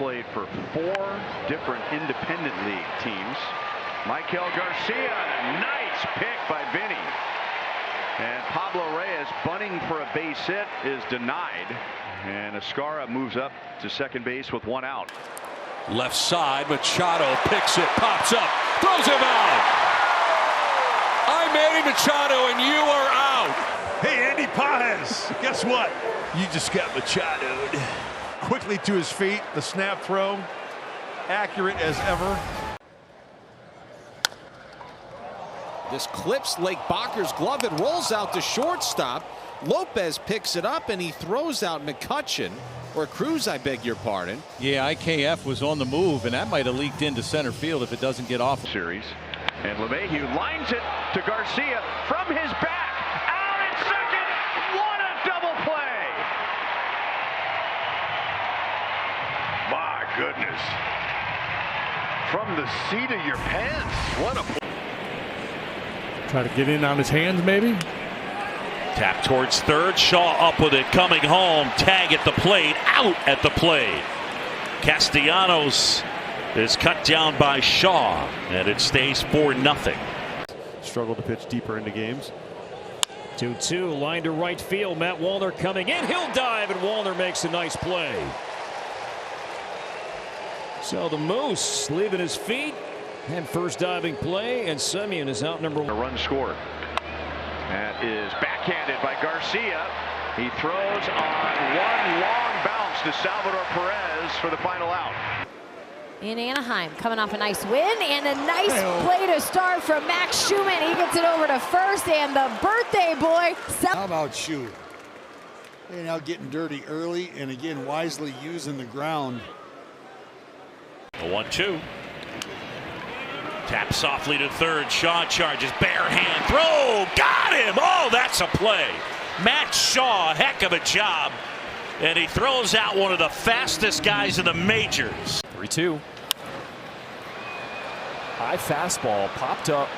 played for 4 different independent league teams. Michael Garcia, a nice pick by Vinny. And Pablo Reyes bunting for a base hit is denied. And Escara moves up to second base with 1 out. Left side, Machado picks it, pops up, throws him out. I'm Manny Machado and you are out. Hey, Andy Paez, guess what? You just got Machado'd. Quickly to his feet, the snap throw, accurate as ever. This clips Lake Backer's glove. It rolls out to shortstop. Lopez picks it up and he throws out McCutcheon, or Cruz, I beg your pardon. Yeah, IKF was on the move, and that might have leaked into center field if it doesn't get off. Series. And LeMahieu lines it to Garcia from his back. Out at second. What a double play. My goodness. From the seat of your pants. What a play. Try to get in on his hands, maybe. Tap towards third. Shaw up with it, coming home. Tag at the plate, out at the plate. Castellanos is cut down by Shaw, and it stays 4-0. Struggle to pitch deeper into games. 2-2, line to right field. Matt Wallner coming in. He'll dive, and Wallner makes a nice play. So the Moose leaving his feet. And first diving play, and Semyon is out number 1. A run scored. That is backhanded by Garcia. He throws on one long bounce to Salvador Perez for the final out. In Anaheim, coming off a nice win and a nice play to start from Max Schumann. He gets it over to first, and the birthday boy. How about Schumann? They're now getting dirty early, and again wisely using the ground. A 1-2. Tap softly to third. Shaw charges. Barehand throw. Got him. Oh, that's a play. Matt Shaw, heck of a job. And he throws out one of the fastest guys in the majors. 3-2. High fastball popped up.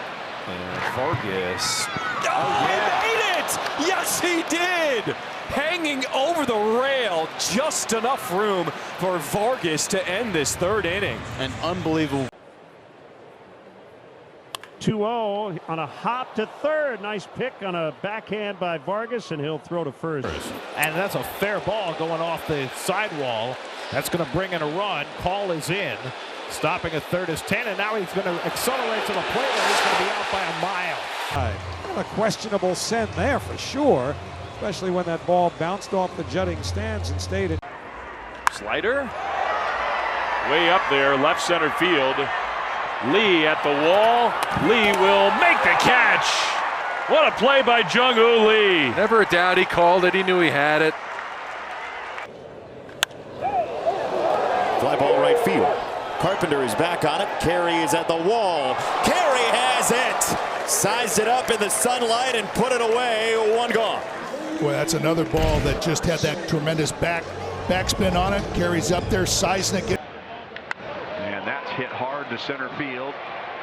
And Vargas. Oh, yeah. He made it! Yes, he did! Hanging over the rail. Just enough room for Vargas to end this 3rd inning. An unbelievable. 2-0 on a hop to third. Nice pick on a backhand by Vargas, and he'll throw to first. And that's a fair ball going off the sidewall. That's going to bring in a run. Call is in. Stopping at third is 10, and now he's going to accelerate to the plate, and he's going to be out by a mile. A questionable send there for sure, especially when that ball bounced off the jutting stands and stayed in. Slider. Way up there, left center field. Lee at the wall. Lee will make the catch. What a play by Jung-Hoo Lee. Never a doubt he called it. He knew he had it. Fly ball right field. Carpenter is back on it. Carey is at the wall. Carey has it. Sized it up in the sunlight and put it away. 1 gone. Boy, that's another ball that just had that tremendous backspin on it. Carey's up there, sizing it. And that's hit hard to center field.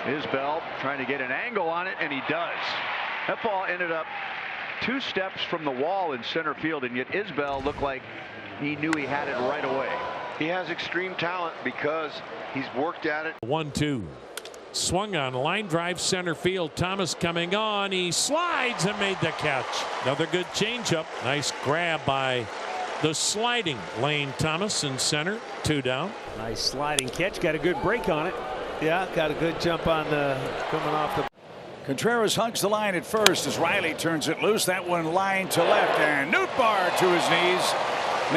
Isbell trying to get an angle on it, and he does. That ball ended up 2 steps from the wall in center field, and yet Isbell looked like he knew he had it right away. He has extreme talent because he's worked at it. 1-2. Swung on, line drive center field. Thomas coming on. He slides and made the catch. Another good changeup. Nice grab by the sliding Lane Thomas in center. 2 down. Nice sliding catch. Got a good break on it. Yeah, got a good jump on the coming off the. Contreras hugs the line at first as Riley turns it loose. That one line to left, and Nootbaar to his knees.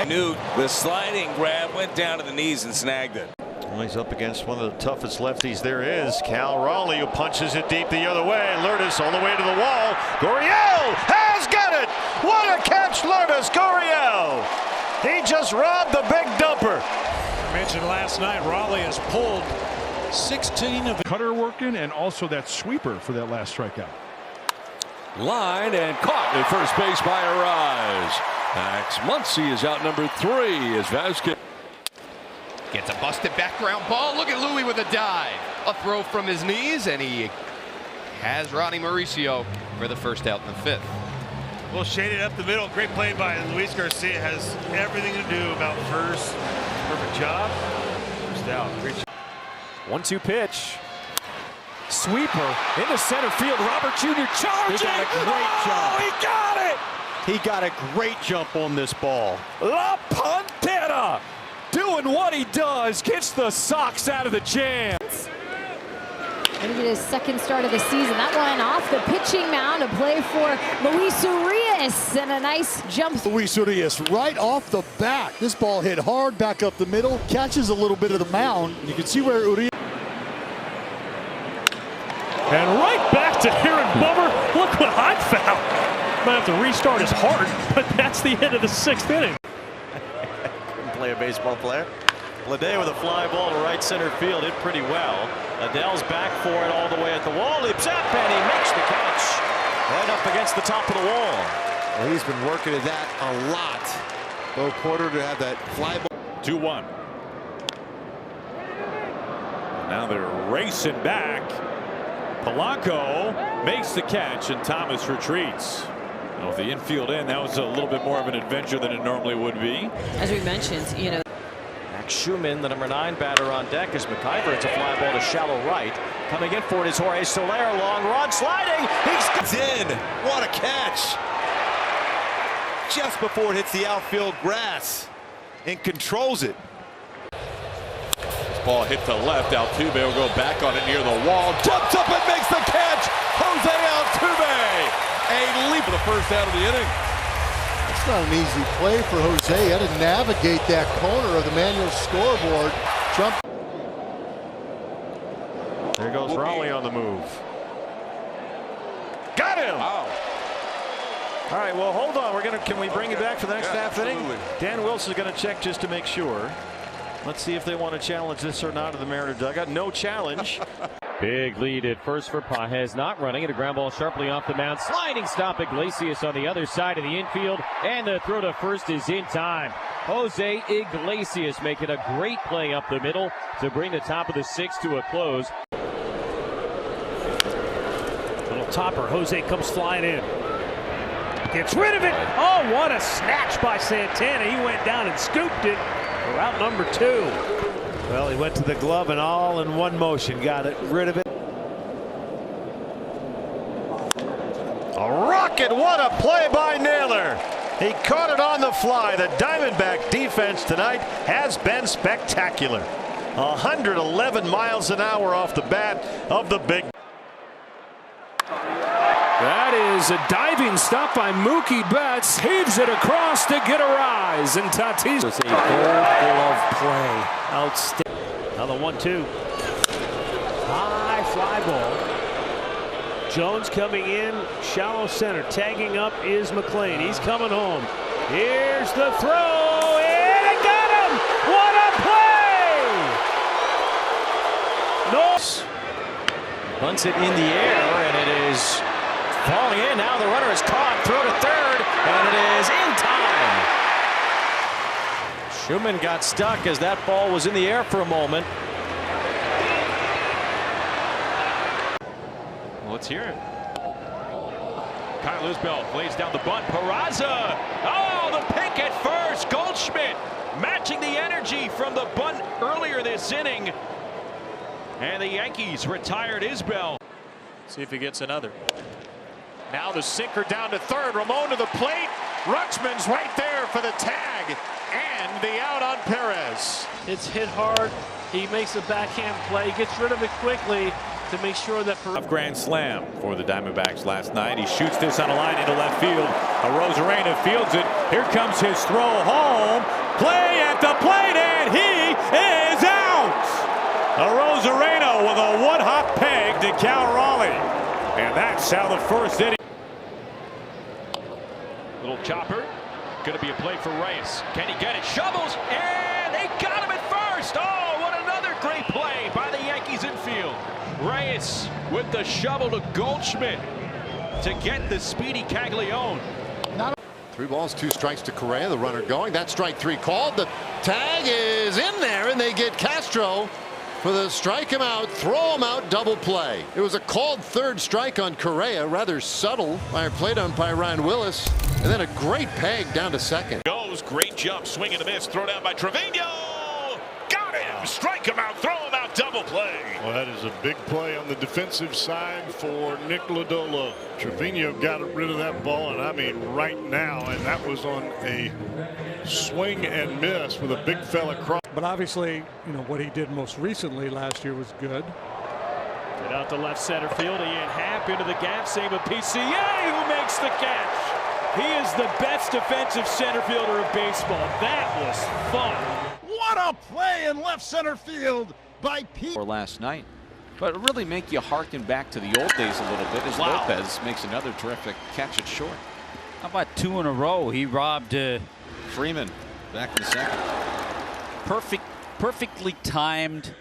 Newt, the sliding grab went down to the knees and snagged it. Well, he's up against one of the toughest lefties there is. Cal Raleigh, who punches it deep the other way. Lourdes all the way to the wall. Gurriel has got it. What a catch, Lourdes. Gurriel. He just robbed the big dumper. I mentioned last night, Raleigh has pulled 16 of the Cutter working, and also that sweeper for that last strikeout. Line and caught at first base by Arise. Max Muncy is out number 3 as Vasquez Gets a busted background ball. Look at Louis with a dive. A throw from his knees, and he has Ronnie Mauricio for the first out in the 5th. Well, shaded up the middle. Great play by Luis Garcia. Has everything to do about first. Perfect job. out. 1-2 pitch. Sweeper into center field. Robert Jr. charging. He got a great jump. He got it. He got a great jump on this ball. La Pantera doing what he does. Gets the socks out of the jam. Gonna get his second start of the season. That one off the pitching mound, a play for Luis Urias, and a nice jump. Luis Urias right off the bat. This ball hit hard back up the middle, catches a little bit of the mound. You can see where Urias. And right back to Aaron Bummer. Look what I found. Might have to restart his heart, but that's the end of the 6th inning. Couldn't play a baseball player. Lede with a fly ball to right center field, hit pretty well. Adele's back for it all the way at the wall. Leaps up and he makes the catch. Right up against the top of the wall. Well, he's been working at that a lot. Bo Porter to have that fly ball. 2-1. Now they're racing back. Polanco makes the catch and Thomas retreats. With the infield in, that was a little bit more of an adventure than it normally would be. As we mentioned, you know. Max Schumann, the number 9 batter on deck, as McIver. It's a fly ball to shallow right. Coming in for it is Jorge Soler. Long run, sliding. He's in. What a catch. Just before it hits the outfield grass and controls it. This ball hit to left. Altuve will go back on it near the wall. Jumps up and makes the catch. Jose Altuve. A leap of the first out of the inning. It's not an easy play for Jose. He had to navigate that corner of the manual scoreboard. Jump. There goes Raleigh on the move. Got him. Wow. All right, well, hold on. Can we bring you back for the next half inning? Dan Wilson's going to check just to make sure. Let's see if they want to challenge this or not in the Mariner dugout. No challenge. Big lead at first for Pages, not running it. A ground ball sharply off the mound. Sliding stop. Iglesias on the other side of the infield. And the throw to first is in time. Jose Iglesias making a great play up the middle to bring the top of the 6th to a close. Little topper. Jose comes flying in. Gets rid of it. Oh, what a snatch by Santana. He went down and scooped it for out number 2. Well, he went to the glove and all in one motion, got it rid of it. A rocket, what a play by Naylor. He caught it on the fly. The Diamondback defense tonight has been spectacular. 111 miles an hour off the bat of the big. That is a diving stop by Mookie Betts. Heaves it across to get a rise. And Tatis. It's a gold glove play. Outstanding. Another 1-2. High fly ball. Jones coming in, shallow center. Tagging up is McLean. He's coming home. Here's the throw, and it got him! What a play! No. Bunts it in the air, and it is falling in. Now the runner is caught. Throw to third, and it is in time. Schumann got stuck as that ball was in the air for a moment. Let's hear it. Kyle Isbell lays down the bunt. Peraza. Oh, the pick at first. Goldschmidt matching the energy from the bunt earlier this inning. And the Yankees retired Isbell. See if he gets another. Now the sinker down to third. Ramon to the plate. Rutschman's right there for the tag. And the out on Perez. It's hit hard. He makes a backhand play. Gets rid of it quickly to make sure that. Grand slam for the Diamondbacks last night. He shoots this on a line into left field. Arozarena fields it. Here comes his throw home. Play at the plate, and he is out. Arozarena with a one-hop peg to Cal Raleigh. And that's how the first inning. Little chopper. Going to be a play for Reyes. Can he get it? Shovels, and they got him at first. Oh, what another great play by the Yankees infield. Reyes with the shovel to Goldschmidt to get the speedy Caglione. 3 balls, 2 strikes to Correa, the runner going. That strike 3 called. The tag is in there, and they get Castro for the strike him out, throw him out, double play. It was a called 3rd strike on Correa, rather subtle by our plate umpire Ryan Willis, and then a great peg down to second. Goes, great jump, swing and a miss, throw down by Trevino. Got him! him, strike him out, throw him out, double play. Well, that is a big play on the defensive side for Nick Lodolo. Trevino got rid of that ball, and I mean right now, and that was on a swing and miss with a big fella cross. But obviously, you know, what he did most recently last year was good. Get out to left center field. Ian Happ into the gap. Save with PCA, who makes the catch. He is the best defensive center fielder of baseball. That was fun. What a play in left center field by Pete. Or last night. But it really make you harken back to the old days a little bit as Lopez makes another terrific catch it short. How about 2 in a row? He robbed Freeman back in the second. Perfectly timed.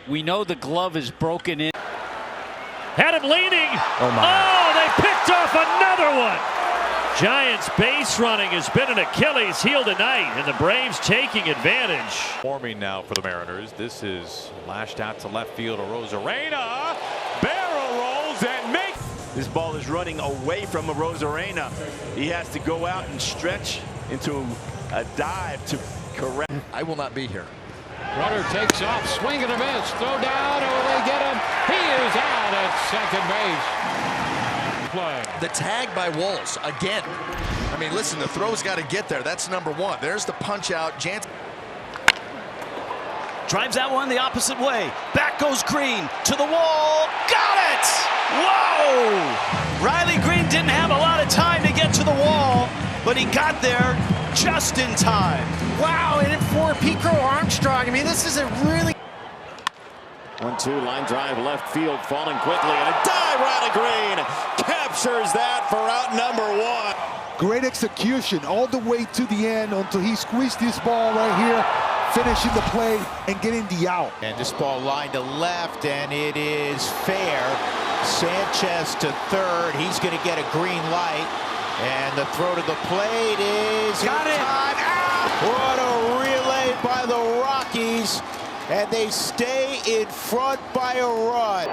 We know the glove is broken in. Had him leaning. Oh, my. Oh, they picked off another one. Giants base running has been an Achilles heel tonight, and the Braves taking advantage. Forming now for the Mariners. This is lashed out to left field. Rosarena barrel rolls and makes. This ball is running away from Rosarena. He has to go out and stretch into a dive to correct. I will not be here. Runner takes off, swing and a miss, throw down, oh, they get him. He is out at second base. Play. The tag by Walls again. I mean, listen, the throw's got to get there. That's number one. There's the punch out. Jansen drives that one the opposite way. Back goes Green to the wall. Got it! Whoa! Riley Green didn't have a lot of time to get to the wall, but he got there just in time. Wow, and for Pico Armstrong, I mean, this is a really 1-2 line drive left field, falling quickly, and a dive. Riley Green captures that for out number 1. Great execution all the way to the end until he squeezed this ball right here, finishing the play and getting the out. And this ball lined to left, and it is fair. Sanchez to third. He's going to get a green light. And the throw to the plate is got it. What a relay by the Rockies, and they stay in front by a run.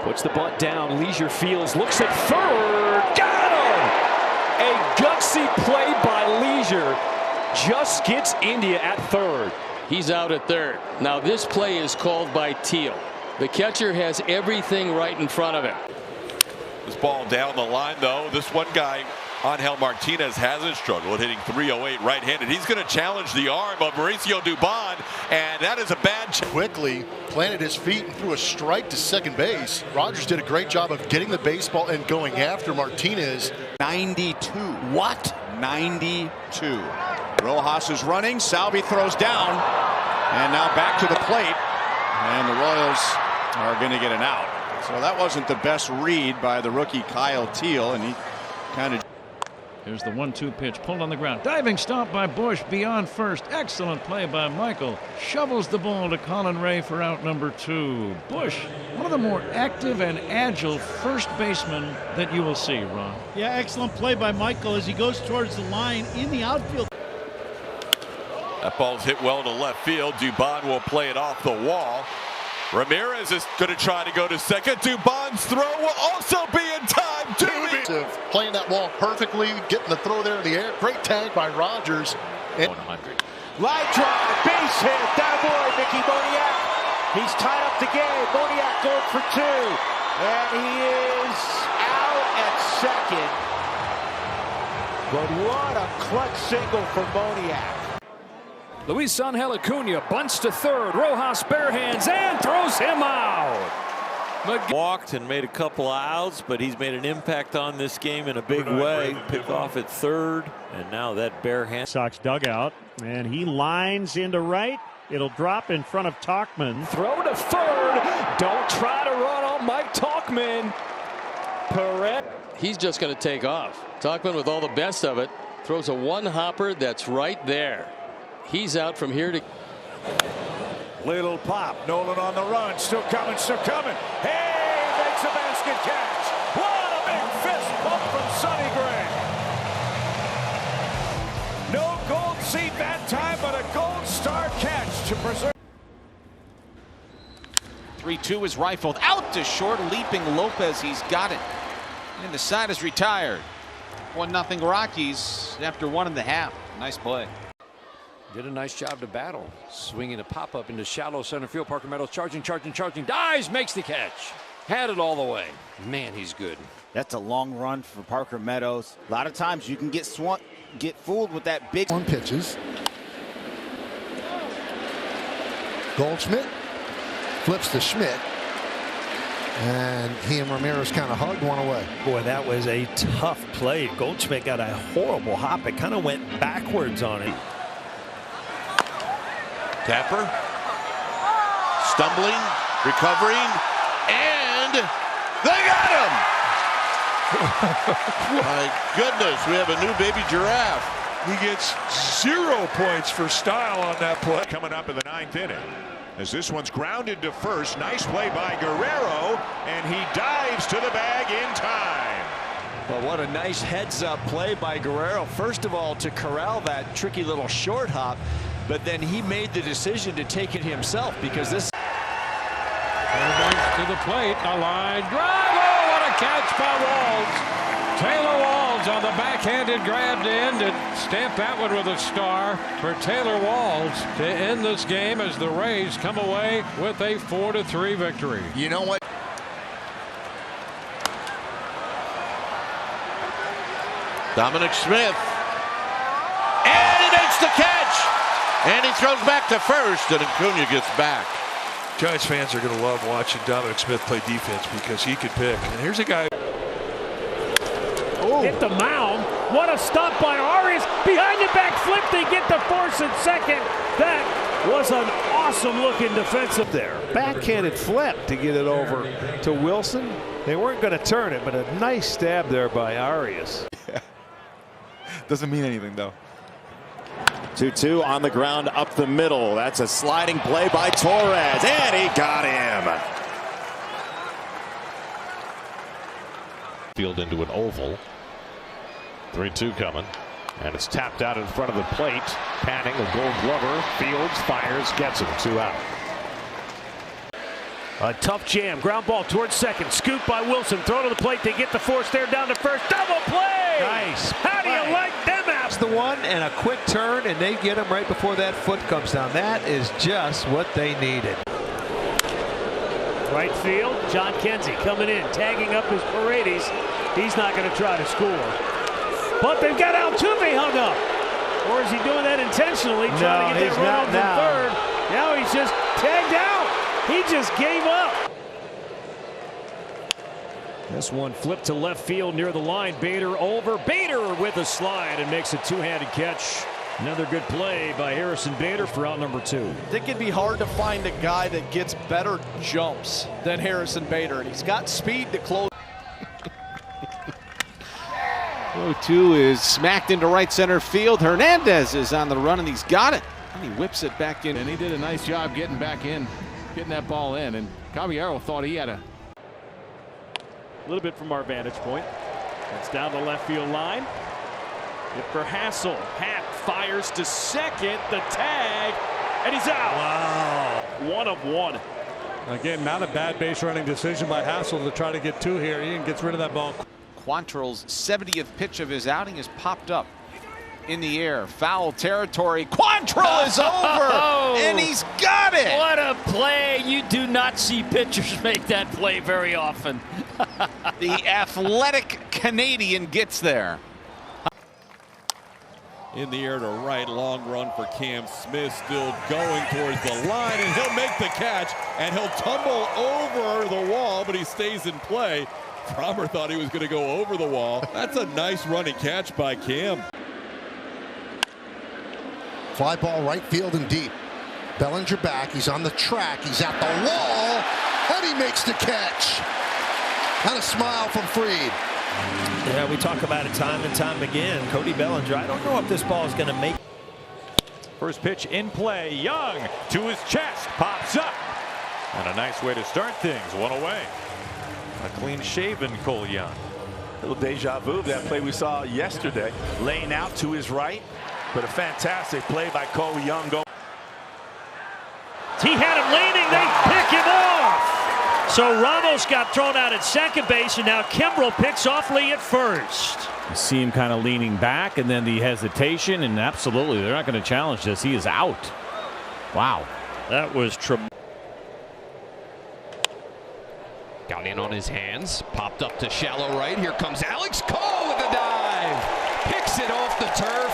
Puts the bunt down. Leisure Fields looks at third. Got him! A gutsy play by Leisure just gets India at third. He's out at third. Now this play is called by Teal. The catcher has everything right in front of him. This ball down the line, though. This one guy, Angel Martinez, hasn't struggled, hitting .308 right-handed. He's going to challenge the arm of Mauricio Dubon, and that is a bad quickly planted his feet and threw a strike to second base. Rogers did a great job of getting the baseball and going after Martinez. 92. What? 92. Rojas is running. Salvi throws down, and now back to the plate, and the Royals are going to get an out. So that wasn't the best read by the rookie Kyle Teal, and he kind of. Here's the 1-2 pitch, pulled on the ground. Diving stop by Bush beyond first. Excellent play by Michael. Shovels the ball to Colin Ray for out number 2. Bush, one of the more active and agile first basemen that you will see, Ron. Yeah, excellent play by Michael as he goes towards the line in the outfield. That ball's hit well to left field. Dubon will play it off the wall. Ramirez is going to try to go to second. Dubon's throw will also be in time. Playing that ball perfectly, getting the throw there in the air. Great tag by Rogers. 100. Line drive, base hit. That boy, Mickey Moniak. He's tied up the game. Moniak going for 2. And he is out at second. But what a clutch single for Moniak. Luis Angel Acuna bunts to third. Rojas barehands and throws him out. Walked and made a couple of outs, but he's made an impact on this game in a big way. Pick off at third, and now that barehand. Sox dugout, and he lines into right. It'll drop in front of Tauchman. Throw to third. Don't try to run on Mike Tauchman. Perez. He's just going to take off. Tauchman with all the best of it. Throws a one-hopper that's right there. He's out from here to. Little pop. Nolan on the run. Still coming, still coming. Hey, makes a basket catch. What a big fist bump from Sonny Gray. No gold seat that time, but a gold star catch to preserve. 3-2 is rifled out to short. Leaping Lopez. He's got it. And the side is retired. 1-0 Rockies after 1.5. Nice play. Did a nice job to battle. Swinging a pop-up into shallow center field. Parker Meadows charging. Dives, makes the catch. Had it all the way. Man, he's good. That's a long run for Parker Meadows. A lot of times you can get fooled with that big one. Pitches. Goldschmidt flips to Schmidt. And he and Ramirez kind of hugged one away. Boy, that was a tough play. Goldschmidt got a horrible hop. It kind of went backwards on it. Tapper stumbling, recovering, and they got him! My goodness, we have a new baby giraffe. He gets 0 points for style on that play. Coming up in the 9th inning. As this one's grounded to first. Nice play by Guerrero, and he dives to the bag in time. Well, what a nice heads-up play by Guerrero. First of all, to corral that tricky little short hop, but then he made the decision to take it himself because this. To the plate, a line drive. Oh, what a catch by Walls. Taylor Walls on the backhanded grabbed in to stamp that one with a star for Taylor Walls to end this game as the Rays come away with a 4-3 victory. You know what? Dominic Smith. And he makes the catch. And he throws back to first, and Acuna gets back. Giants fans are going to love watching Dominic Smith play defense because he could pick. And here's a guy. Hit the mound. What a stop by Arias. Behind the back flip. They get the force at second. That was an awesome looking defensive there. Backhanded flip to get it over to Wilson. They weren't going to turn it, but a nice stab there by Arias. Doesn't mean anything, though. 2-2 on the ground up the middle. That's a sliding play by Torres, and he got him. Field into an oval. 3-2 coming. And it's tapped out in front of the plate. Panning, a Gold Glover. Fields fires, gets him. 2 out. A tough jam. Ground ball towards second. Scoop by Wilson. Throw to the plate. They get the force there down to first. Double play! Nice. How do you like them out? The one and a quick turn, and they get him right before that foot comes down. That is just what they needed. Right field, John Kenzie coming in, tagging up his Paredes. He's not going to try to score. But they've got Altuve hung up. Or is he doing that intentionally, trying to get that run over third? Now he's just tagged out. He just gave up. This one flipped to left field near the line. Bader over. Bader with a slide and makes a two-handed catch. Another good play by Harrison Bader for out number 2. I think it'd be hard to find a guy that gets better jumps than Harrison Bader, and he's got speed to close. 0-2 is smacked into right center field. Hernandez is on the run, and he's got it. And he whips it back in. And he did a nice job getting back in, getting that ball in. And Caballero thought he had a little bit from our vantage point. It's down the left field line. Hit for Hassel. Happ fires to second. The tag, and he's out. Wow. 1 of 1. Again, not a bad base running decision by Hassel to try to get 2 here. Ian gets rid of that ball. Quantrill's 70th pitch of his outing is popped up in the air. Foul territory. Quantrill is over, and he's got it. What a play. You do not see pitchers make that play very often. The athletic Canadian gets there. In the air to right, long run for Cam Smith, still going towards the line, and he'll make the catch, and he'll tumble over the wall, but he stays in play. Fromer thought he was going to go over the wall. That's a nice running catch by Cam. Fly ball right field and deep. Bellinger back. He's on the track. He's at the wall, and he makes the catch. And a smile from Fried. Yeah, we talk about it time and time again. Cody Bellinger, I don't know if this ball is going to make. First pitch in play. Young to his chest. Pops up. And a nice way to start things. 1 away. A clean-shaven Cole Young. Little deja vu, that play we saw yesterday. Laying out to his right, but a fantastic play by Cole Young. He had him leaning. They pick him off. So Ramos got thrown out at second base, and now Kimbrel picks off Lee at first. You see him kind of leaning back, and then the hesitation, and absolutely, they're not going to challenge this. He is out. Wow. That was tremendous. Got in on his hands, popped up to shallow right. Here comes Alex Cole with a dive. Picks it off the turf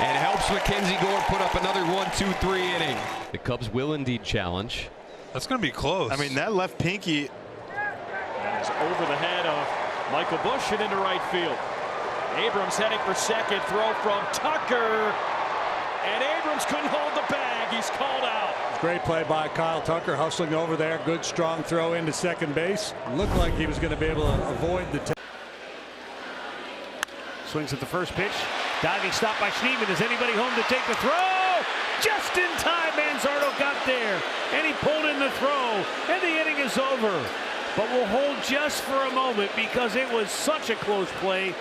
and helps Mackenzie Gore put up another 1-2-3 inning. The Cubs will indeed challenge. That's going to be close. I mean, that left pinky. That is over the head of Michael Busch and into right field. Abrams heading for second. Throw from Tucker. And Abrams couldn't hold the bag. He's called out. Great play by Kyle Tucker, hustling over there. Good strong throw into second base. Looked like he was going to be able to avoid the Swings at the first pitch. Diving stop by Schneeman. Is anybody home to take the throw? Just in time, Manzardo got there. And he pulled in the throw. And the inning is over. But we'll hold just for a moment because it was such a close play.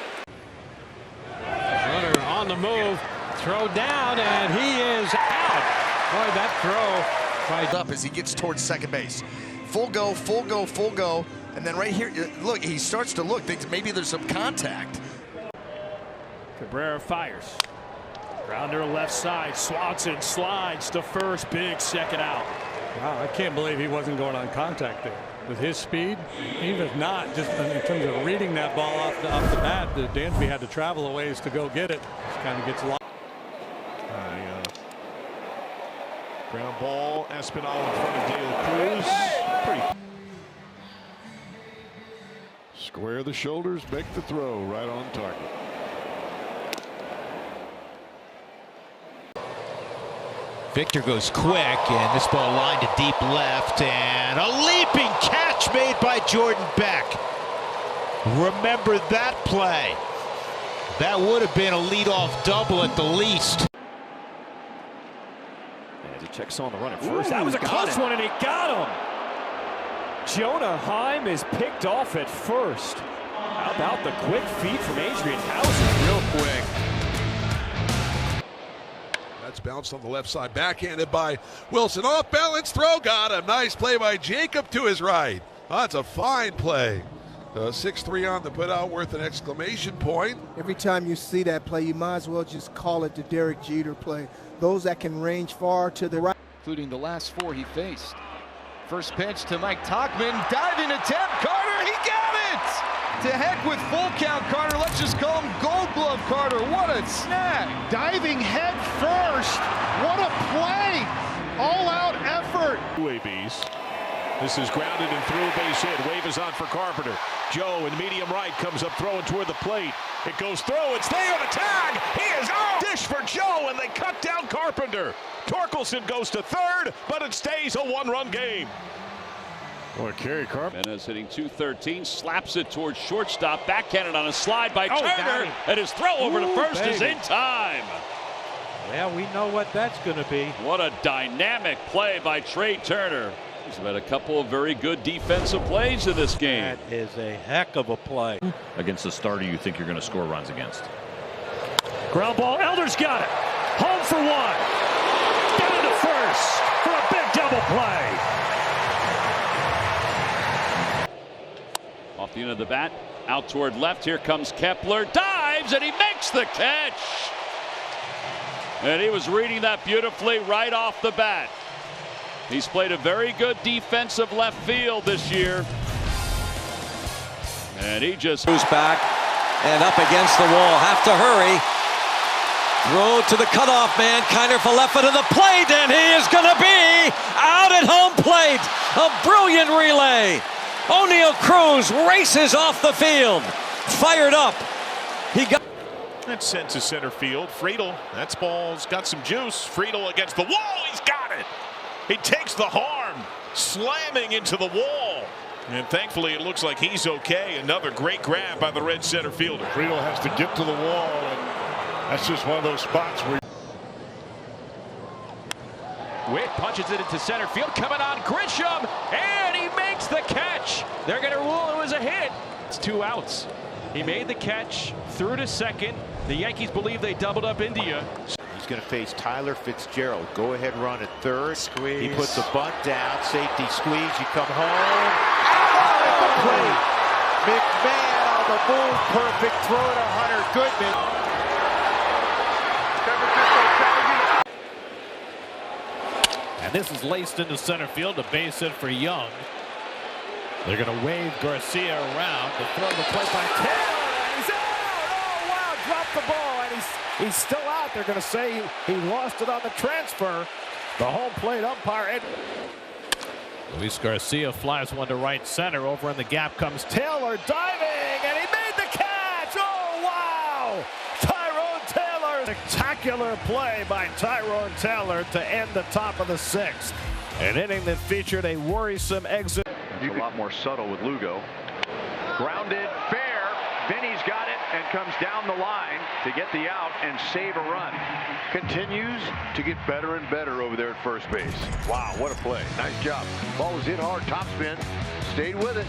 Runner on the move. Throw down, and he is out. Boy, that throw up as he gets towards second base. Full go, full go, full go. And then right here, look, he starts to look. Thinks maybe there's some contact. Cabrera fires. Grounder left side. Swanson slides to first. Big second out. Wow, I can't believe he wasn't going on contact there. With his speed, even if not, just in terms of reading that ball off the bat, Dansby had to travel a ways to go get it. Just kind of gets lost. Ground ball, Espinal in front of De La Cruz. Pretty. Square the shoulders, make the throw right on target. Victor goes quick, and this ball lined to deep left, and a leaping catch made by Jordan Beck. Remember that play. That would have been a leadoff double at the least. As he checks on the run at first. That was a close one, and he got him. Jonah Heim is picked off at first. How about the quick feed from Adrian Houser? Real quick. That's bounced on the left side, backhanded by Wilson. Off balance throw, got him. Nice play by Jacob to his right. Oh, that's a fine play. 6-3 on the putout, worth an exclamation point. Every time you see that play, you might as well just call it the Derek Jeter play. Those that can range far to the right. Including the last four he faced. First pitch to Mike Tauchman. Diving attempt. Carter, he got it! To heck with full count, Carter. Let's just call him Gold Glove Carter. What a snag. Diving head first. What a play. All-out effort. UABs. This is grounded and through, base hit. Wave is on for Carpenter. Joe in medium right comes up throwing toward the plate. It goes through. It's there. The tag. He is out. Dish for Joe, and they cut down Carpenter. Torkelson goes to third, but it stays a one-run game. Boy, Kerry Carpenter is hitting .213, slaps it towards shortstop, backhanded on a slide by Turner, and his throw over to first is in time. Well, we know what that's going to be. What a dynamic play by Trey Turner. He's had a couple of very good defensive plays in this game. That is a heck of a play. Against the starter you think you're going to score runs against. Ground ball. Elder's got it. Home for one. Down to first for a big double play. Off the end of the bat, out toward left. Here comes Kepler, dives, and he makes the catch. And he was reading that beautifully right off the bat. He's played a very good defensive left field this year. And he just moves back and up against the wall. Have to hurry. Throw to the cutoff man. Kiner Falefa to the plate, and he is going to be out at home plate. A brilliant relay. O'Neal Cruz races off the field. Fired up. He got. That's sent to center field. Friedel, that's ball's got some juice. Friedel against the wall. He's got it. He takes the harm, slamming into the wall. And thankfully, it looks like he's okay. Another great grab by the red center fielder. Friedel has to get to the wall, and that's just one of those spots where. Witt punches it into center field, coming on Grisham, and he makes the catch. They're going to rule it was a hit. It's 2 outs. He made the catch, threw to second. The Yankees believe they doubled up India. He's going to face Tyler Fitzgerald. Go ahead run at third. Squeeze. He puts a bunt down. Safety squeeze. You come home. Out at the plate. McMahon on the move. Perfect throw to Hunter Goodman. And this is laced into center field, a base hit for Young. They're going to wave Garcia around. The throw to the plate by Taylor, and he's out! Oh, wow, dropped the ball, and he's still out. They're going to say he lost it on the transfer. The home plate umpire. Luis Garcia flies one to right center. Over in the gap comes Taylor diving, and he made the catch! Oh, wow! Tyrone Taylor. Spectacular play by Tyrone Taylor to end the top of the sixth. An inning that featured a worrisome exit. It's a lot more subtle with Lugo. Grounded, fair. Vinny's got it and comes down the line to get the out and save a run. Continues to get better and better over there at first base. Wow, what a play. Nice job. Ball was hit hard, top spin. Stayed with it.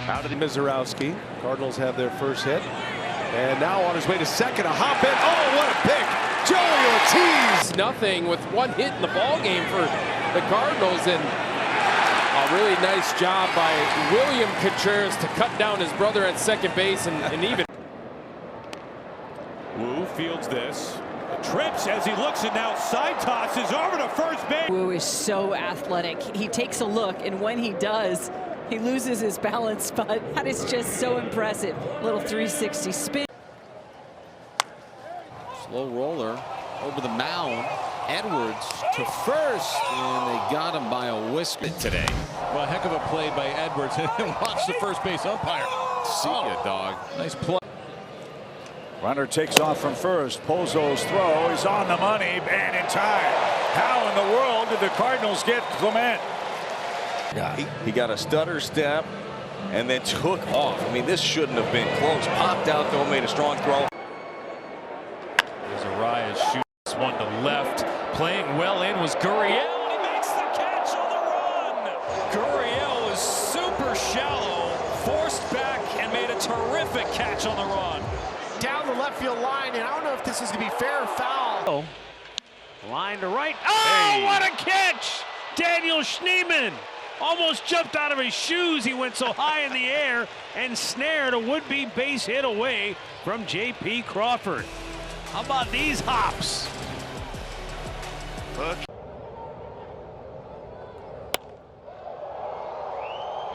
Out of the Mizorowski. Cardinals have their first hit. And now on his way to second, a hop in. Oh, what a pick. Joey Ortiz. Nothing with one hit in the ball game for the Cardinals, and a really nice job by William Contreras to cut down his brother at second base and even. Wu fields this. Trips as he looks, and now side tosses over to first base. Wu is so athletic. He takes a look, and when he does, he loses his balance, but that is just so impressive. Little 360 spin. Slow roller over the mound. Edwards to first, and they got him by a whisker today. Well, a heck of a play by Edwards, and watch the first base umpire. See ya, dog. Nice play. Runner takes off from first. Pozo's throw is on the money and in time. How in the world did the Cardinals get Clement? He got a stutter step and then took off. I mean, this shouldn't have been close. Popped out though, made a strong throw. There's Arias shoots one to left. Playing well in was Gurriel, and he makes the catch on the run. Gurriel was super shallow, forced back, and made a terrific catch on the run. Down the left field line, and I don't know if this is going to be fair or foul. Line to right. Oh, what a catch! Daniel Schneemann almost jumped out of his shoes. He went so high in the air and snared a would-be base hit away from J.P. Crawford. How about these hops? And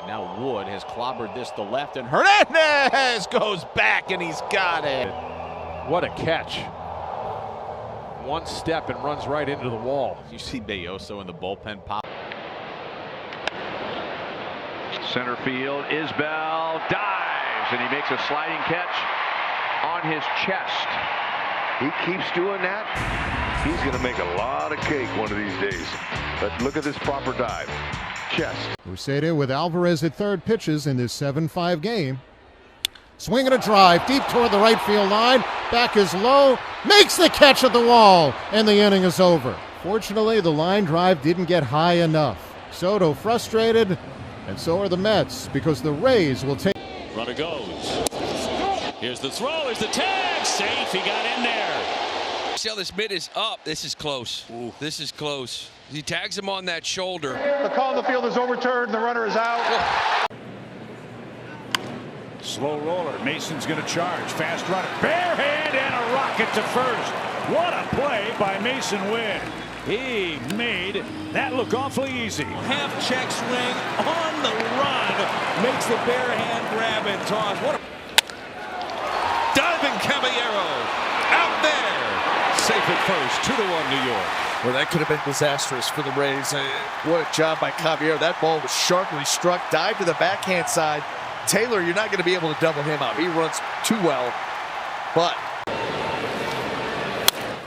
now Wood has clobbered this to left, and Hernandez goes back, and he's got it. What a catch. One step and runs right into the wall. You see Belloso in the bullpen pop. center field. Isbell dives, and he makes a sliding catch on his chest. He keeps doing that. He's going to make a lot of cake one of these days. But look at this proper dive. Chest. Uceda with Alvarez at third pitches in this 7-5 game. Swinging a drive deep toward the right field line. Back is low. Makes the catch at the wall. And the inning is over. Fortunately, the line drive didn't get high enough. Soto frustrated, and so are the Mets, because the Rays will take. Runner goes. Here's the throw. Here's the tag. Safe. He got in there. See how this mid is up. This is close. Ooh. This is close. He tags him on that shoulder. The call on the field is overturned. The runner is out. Slow roller. Mason's going to charge. Fast runner. Barehand and a rocket to first. What a play by Mason Wynn. He made that look awfully easy. Half check swing on the run. Makes the barehand grab and toss. What a diving Caballero out there. Safe at first. 2-1 New York. Well, that could have been disastrous for the Rays. What a job by Caballero. That ball was sharply struck. Dive to the backhand side. Taylor, you're not going to be able to double him out. He runs too well. But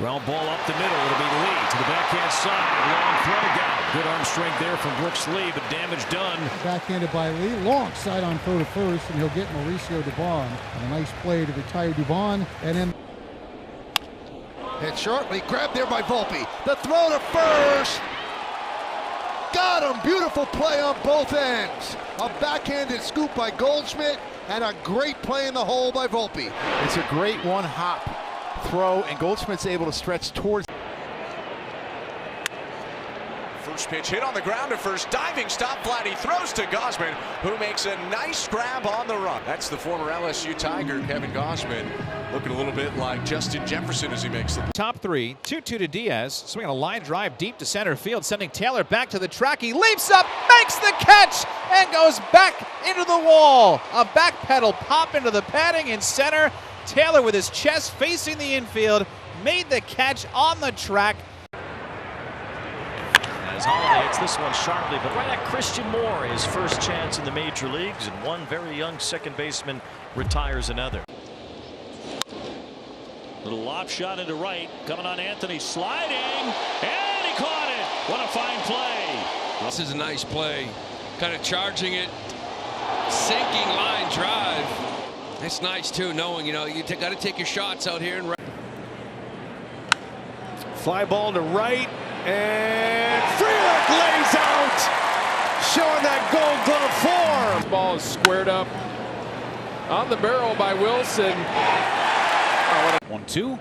ground ball up the middle. It'll be Lee to the backhand side. Long throw down. Good arm strength there from Brooks Lee, but damage done. Backhanded by Lee. Long side on throw to first, and he'll get Mauricio Dubon. And a nice play to retire Dubon. And then hit shortly. Grabbed there by Volpe. The throw to first. Got him. Beautiful play on both ends. A backhanded scoop by Goldschmidt and a great play in the hole by Volpe. It's a great one-hop throw, and Goldschmidt's able to stretch towards. approach pitch hit on the ground to first, diving stop flat. He throws to Gausman, who makes a nice grab on the run. That's the former LSU Tiger, Kevin Gausman, looking a little bit like Justin Jefferson as he makes the top three. 2-2 to Diaz, swinging a line drive deep to center field, sending Taylor back to the track. He leaps up, makes the catch, and goes back into the wall. A back pedal pop into the padding in center. Taylor with his chest facing the infield made the catch on the track. As Holiday hits this one sharply, but right at Christian Moore, his first chance in the major leagues, and one very young second baseman retires another. Little lob shot into right, coming on Anthony, sliding, and he caught it. What a fine play. This is a nice play, kind of charging it, sinking line drive. That's nice too, knowing you got to take your shots out here. And fly ball to right, and Frelick lays out, showing that Gold Glove form. This ball is squared up on the barrel by Wilson. 1-2,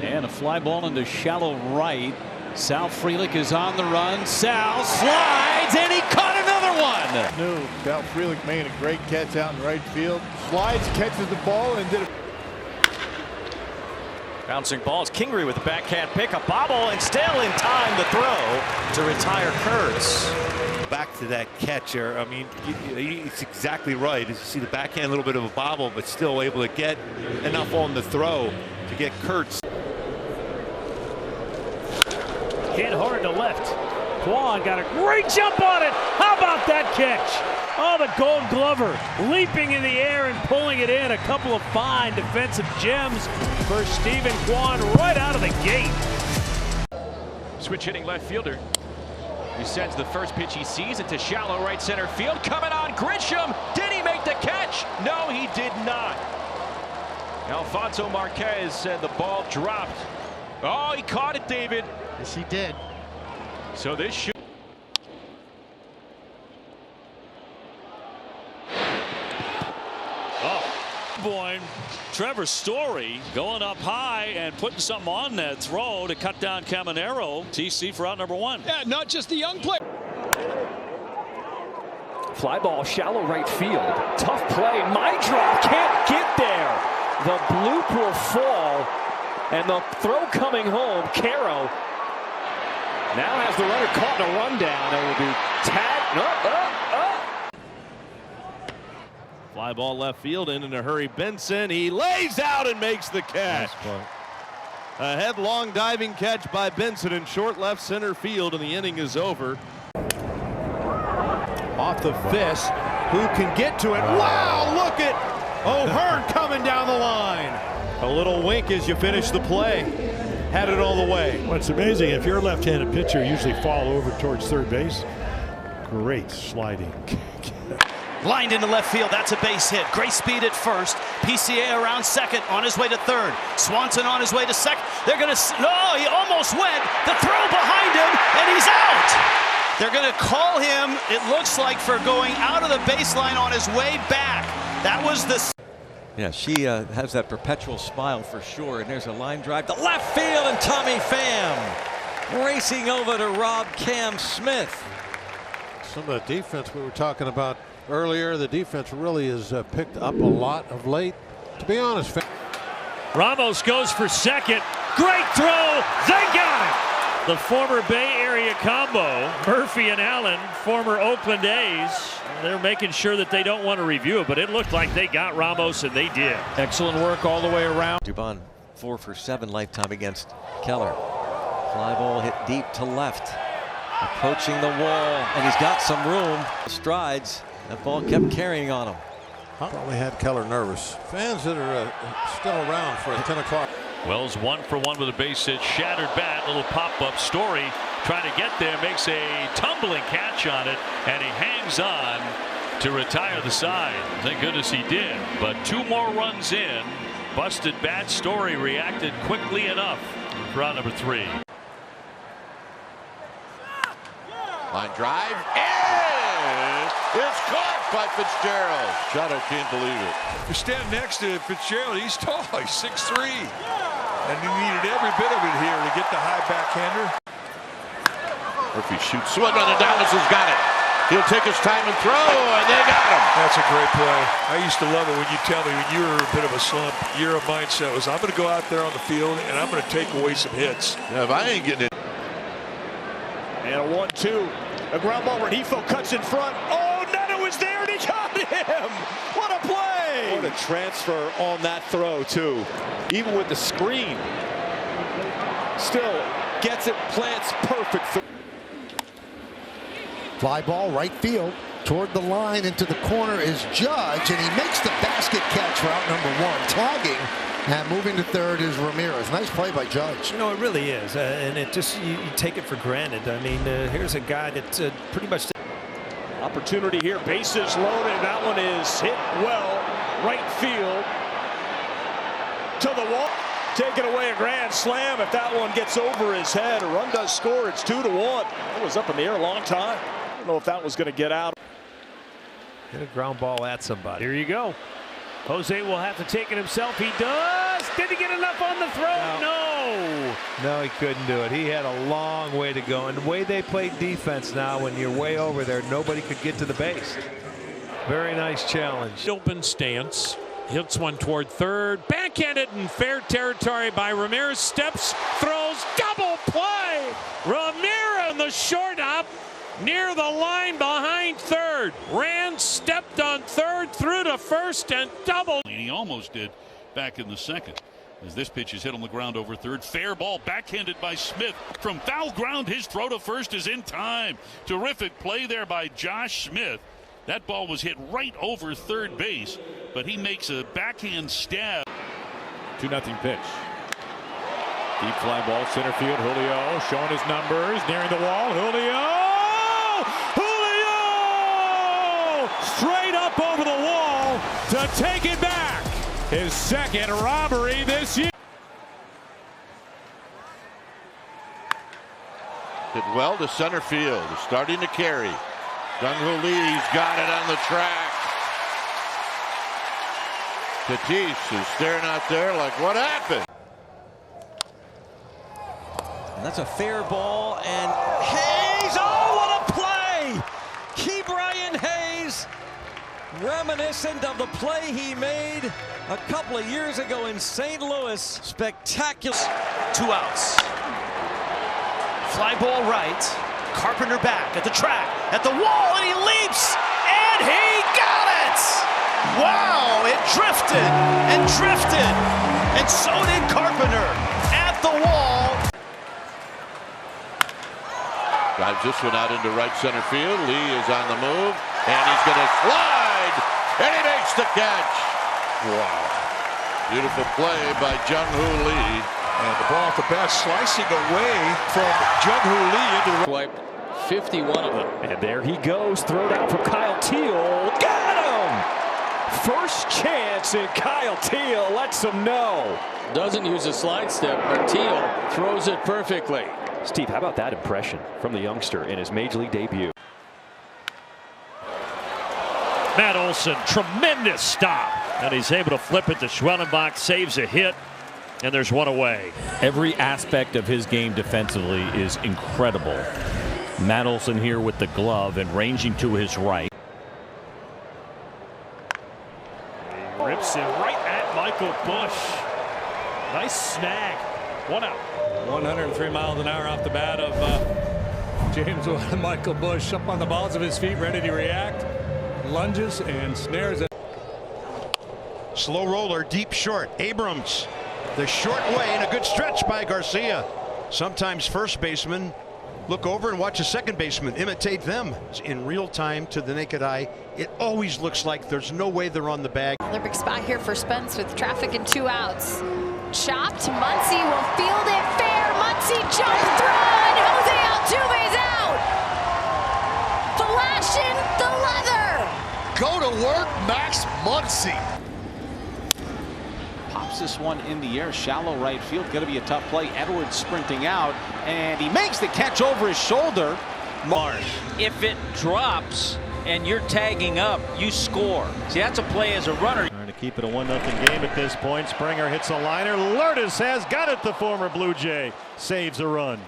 and a fly ball into shallow right. Sal Frelick is on the run. Sal slides, and he caught another one. No, Sal Frelick made a great catch out in right field. Slides, catches the ball, and did it. Bouncing balls, Kingery with a backhand pick, a bobble, and still in time to throw to retire Kurtz. Back to that catcher. I mean, it's exactly right. As you see the backhand, a little bit of a bobble, but still able to get enough on the throw to get Kurtz. Hit hard to left. Quan got a great jump on it. How about that catch? Oh, the Gold Glover leaping in the air and pulling it in. A couple of fine defensive gems for Stephen Quan right out of the gate. Switch hitting left fielder. He sends the first pitch he sees it to shallow right center field. Coming on Grisham. Did he make the catch? No, he did not. Alfonso Marquez said the ball dropped. Oh, he caught it, David. Yes, he did. So this should. Boy, Trevor Story going up high and putting something on that throw to cut down Caminero. TC for out number one. Yeah, not just the young player. Fly ball, shallow right field. Tough play. Maidrop can't get there. The bloop will fall, and the throw coming home. Caro now has the runner caught in a rundown. It will be tagged. Fly ball left field, in a hurry. Benson, he lays out and makes the catch. A headlong diving catch by Benson in short left center field, and the inning is over. Off the fist, who can get to it? Wow, look at O'Hearn coming down the line. A little wink as you finish the play. Had it all the way. What's amazing, if you're a left-handed pitcher, you usually fall over towards third base. Great sliding. Lined into left field, that's a base hit. Great speed at first. PCA around second, on his way to third. Swanson on his way to second. They're going to, no, he almost went. The throw behind him, and he's out. They're going to call him, it looks like, for going out of the baseline on his way back. That was the... Yeah, she has that perpetual smile for sure. And there's a line drive to left field, and Tommy Pham racing over to rob Cam Smith. Some of the defense we were talking about earlier, the defense really has picked up a lot of late. To be honest, Ramos goes for second. Great throw. They got it. The former Bay Area combo, Murphy and Allen, former Oakland A's. They're making sure that they don't want to review it, but it looked like they got Ramos, and they did. Excellent work all the way around. Dubon 4 for 7 lifetime against Keller. Fly ball hit deep to left. Approaching the wall, and he's got some room. Strides. That ball kept carrying on him. Probably had Keller nervous. Fans that are still around for a 10 o'clock. Wells 1 for 1 with a base hit, shattered bat, little pop-up. Story trying to get there, makes a tumbling catch on it, and he hangs on to retire the side. Thank goodness he did. But 2 more runs in. Busted bat. Story reacted quickly enough for out number 3. Line drive, and it's caught by Fitzgerald. Shadow can't believe it. You stand next to Fitzgerald, he's tall, he's 6'3". And he needed every bit of it here to get the high backhander. Murphy shoots, swung on it, Dallas has got it. He'll take his time and throw, and they got him. That's a great play. I used to love it when you tell me when you were a bit of a slump, your mindset was, I'm going to go out there on the field and I'm going to take away some hits. Yeah, if I ain't getting it. And a 1-2. A ground ball. Renifo cuts in front. Oh, Neto was there and he got him. What a play. What a transfer on that throw, too. Even with the screen. Still gets it, plants perfect. Fly ball right field toward the line into the corner is Judge, and he makes the basket catch for out number 1. Tagging and moving to third is Ramirez. Nice play by Judge. You know, it really is, and it just you take it for granted. I mean, here's a guy that's pretty much. Opportunity here, bases loaded. That one is hit well, right field to the wall. Taking away a grand slam. If that one gets over his head, a run does score. It's 2-1. It was up in the air a long time. I don't know if that was going to get out. Get a ground ball at somebody. Here you go. Jose will have to take it himself. He does. Did he get enough on the throw? No, he couldn't do it. He had a long way to go. And the way they played defense now, when you're way over there, nobody could get to the base. Very nice challenge. Open stance. Hits one toward third. Backhanded in fair territory by Ramirez. Steps, throws, double play. Ramirez in the short up near the line behind third. Ran, stepped on third, through to first, and double. He almost did back in the second. As this pitch is hit on the ground over third. Fair ball backhanded by Smith. From foul ground, his throw to first is in time. Terrific play there by Josh Smith. That ball was hit right over third base, but he makes a backhand stab. 2-0 pitch. Deep fly ball, center field. Julio showing his numbers, nearing the wall. Julio! Straight up over the wall to take it back. His second robbery this year. Hit well to center field. Starting to carry. Jung-Hoo Lee's got it on the track. Tatis is staring out there like, what happened? And that's a fair ball, and Hayes, oh, what a play! Ke'Bryan Hayes, reminiscent of the play he made a couple of years ago in St. Louis. Spectacular. 2 outs. Fly ball right. Carpenter back at the track, at the wall, and he leaps, and he got it! Wow, it drifted, and so did Carpenter at the wall. Drives this one out into right center field. Lee is on the move, and he's going to slide, and he makes the catch. Wow. Beautiful play by Jung-Hoo Lee. And the ball at the bat slicing away from Jung-Hoo Lee into the right. 51 of them. And there he goes, thrown out from Kyle Teel. Got him! First chance, and Kyle Teel lets him know. Doesn't use a slide step, but Teel throws it perfectly. Steve, how about that impression from the youngster in his major league debut? Matt Olson, tremendous stop. And he's able to flip it to Schwellenbach, saves a hit. And there's one away. Every aspect of his game defensively is incredible. Matt Olson here with the glove and ranging to his right. He rips it right at Michael Busch. Nice snag. 1 out. 103 miles an hour off the bat of James Michael Busch, up on the balls of his feet, ready to react. Lunges and snares it. Slow roller, deep short. Abrams, the short way, and a good stretch by Garcia. Sometimes first baseman look over and watch a second baseman imitate them in real time. To the naked eye, it always looks like there's no way they're on the bag. Another big spot here for Spence with traffic and 2 outs. Chopped. Muncy will field it fair. Muncy jump throw, and Jose Altuve's out. Flashing the leather. Go to work, Max Muncy. Pops this one in the air, shallow right field. Going to be a tough play. Edwards sprinting out, and he makes the catch over his shoulder. Marsh. If it drops and you're tagging up, you score. See, that's a play as a runner. Trying to keep it a 1-0 game at this point. Springer hits a liner. Lourdes has got it. The former Blue Jay saves a run.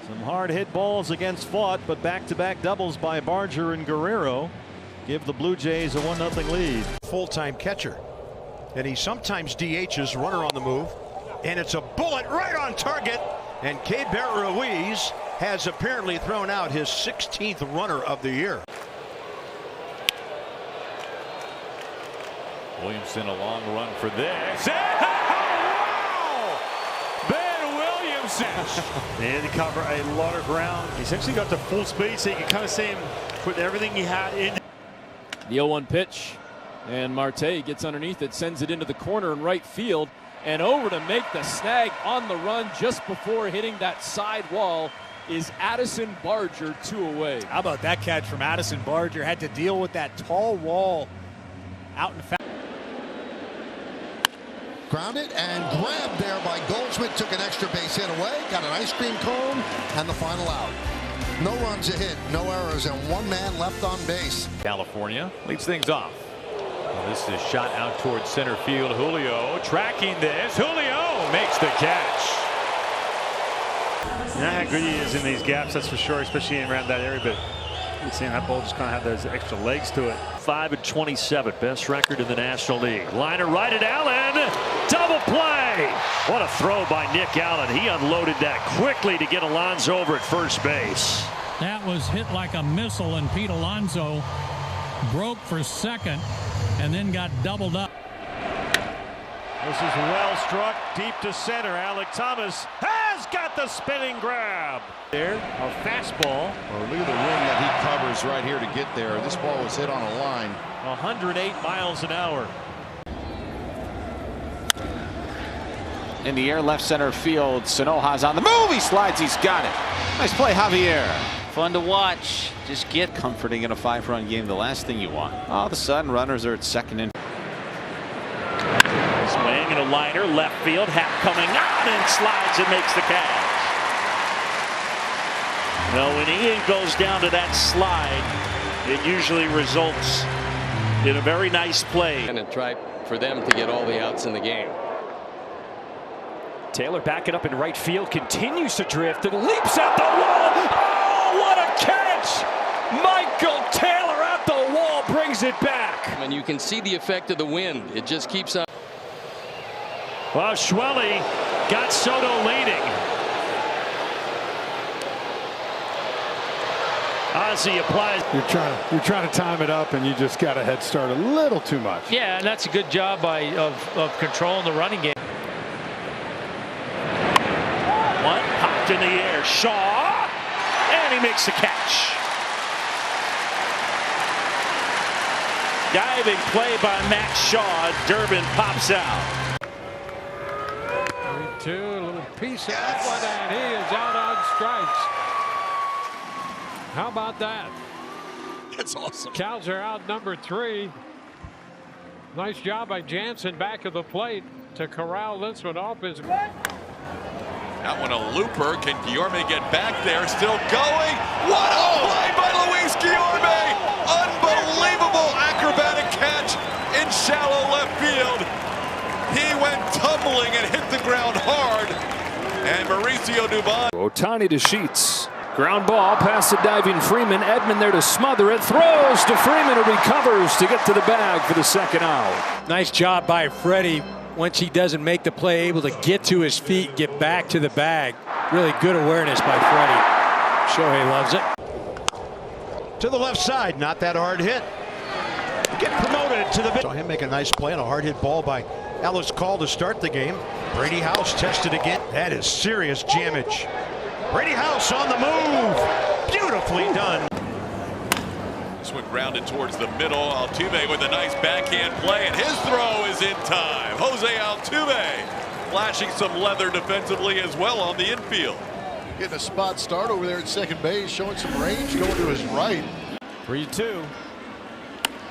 Some hard hit balls against Fought, but back-to-back doubles by Barger and Guerrero give the Blue Jays a 1-0 lead. Full-time catcher, and he sometimes DHs, runner on the move, and it's a bullet right on target, and Keibert Ruiz has apparently thrown out his 16th runner of the year. Williamson, a long run for this. And he cover a lot of ground. He essentially got to full speed, so you can kind of see him put everything he had in. The 0-1 pitch, and Marte gets underneath it, sends it into the corner in right field, and over to make the snag on the run just before hitting that side wall is Addison Barger, 2 away. How about that catch from Addison Barger? Had to deal with that tall wall out in foul. Grounded and grabbed there by Goldschmidt. Took an extra base hit away. Got an ice cream cone and the final out. No runs a hit, no errors, and one man left on base. California leads things off. Well, this is shot out towards center field. Julio tracking this. Julio makes the catch. You know how good he is in these gaps, that's for sure, especially around that area. But you're seeing that ball just kind of have those extra legs to it. 5-27, best record in the National League. Liner right at Allen, double play. What a throw by Nick Allen. He unloaded that quickly to get Alonso over at first base. That was hit like a missile, and Pete Alonso broke for second and then got doubled up. This is well struck deep to center. Alec Thomas has got the spinning grab. There, a fastball. Oh, look at the rim that he covers right here to get there. This ball was hit on a line. 108 miles an hour. In the air, left center field. Sanoja's on the move. He slides. He's got it. Nice play, Javier. Fun to watch. Just get Comforting in a 5-run game. The last thing you want. All of a sudden, runners are at second and. Swing and a liner, left field, Happ coming out and slides and makes the catch. Now when Ian goes down to that slide, it usually results in a very nice play. And try for them to get all the outs in the game. Taylor backing up in right field, continues to drift and leaps at the wall. Oh, what a catch! Michael Taylor at the wall brings it back. And you can see the effect of the wind. It just keeps on. Well, Schwelly got Soto leading. Ozzie applies. You're trying to time it up, and you just got a head start a little too much. Yeah, and that's a good job of controlling the running game. One popped in the air. Shaw, and he makes the catch. Diving play by Max Shaw. Durbin pops out. 3-2, a little piece of that one, and he is out on strikes. How about that? That's awesome. Cows are out number 3. Nice job by Jansen back of the plate to corral this one off his. That one a looper. Can Guillorme get back there? Still going. What a play by Luis Guillorme! Unbelievable acrobatic catch in shallow left field. He went tumbling and hit the ground hard. And Mauricio Dubon. Ohtani to Sheets. Ground ball past the diving Freeman. Edman there to smother it. Throws to Freeman, who recovers to get to the bag for the second out. Nice job by Freddie. Once he doesn't make the play, able to get to his feet, get back to the bag. Really good awareness by Freddie. Shohei loves it. To the left side, not that hard hit. Get promoted to the. Saw him make a nice play on a hard hit ball by Ellis Call to start the game. Brady House tested again. That is serious damage. Brady House on the move. Beautifully done. This one grounded towards the middle. Altuve with a nice backhand play, and his throw is in time. Jose Altuve flashing some leather defensively as well on the infield. Getting a spot start over there at second base, showing some range going to his right. 3-2.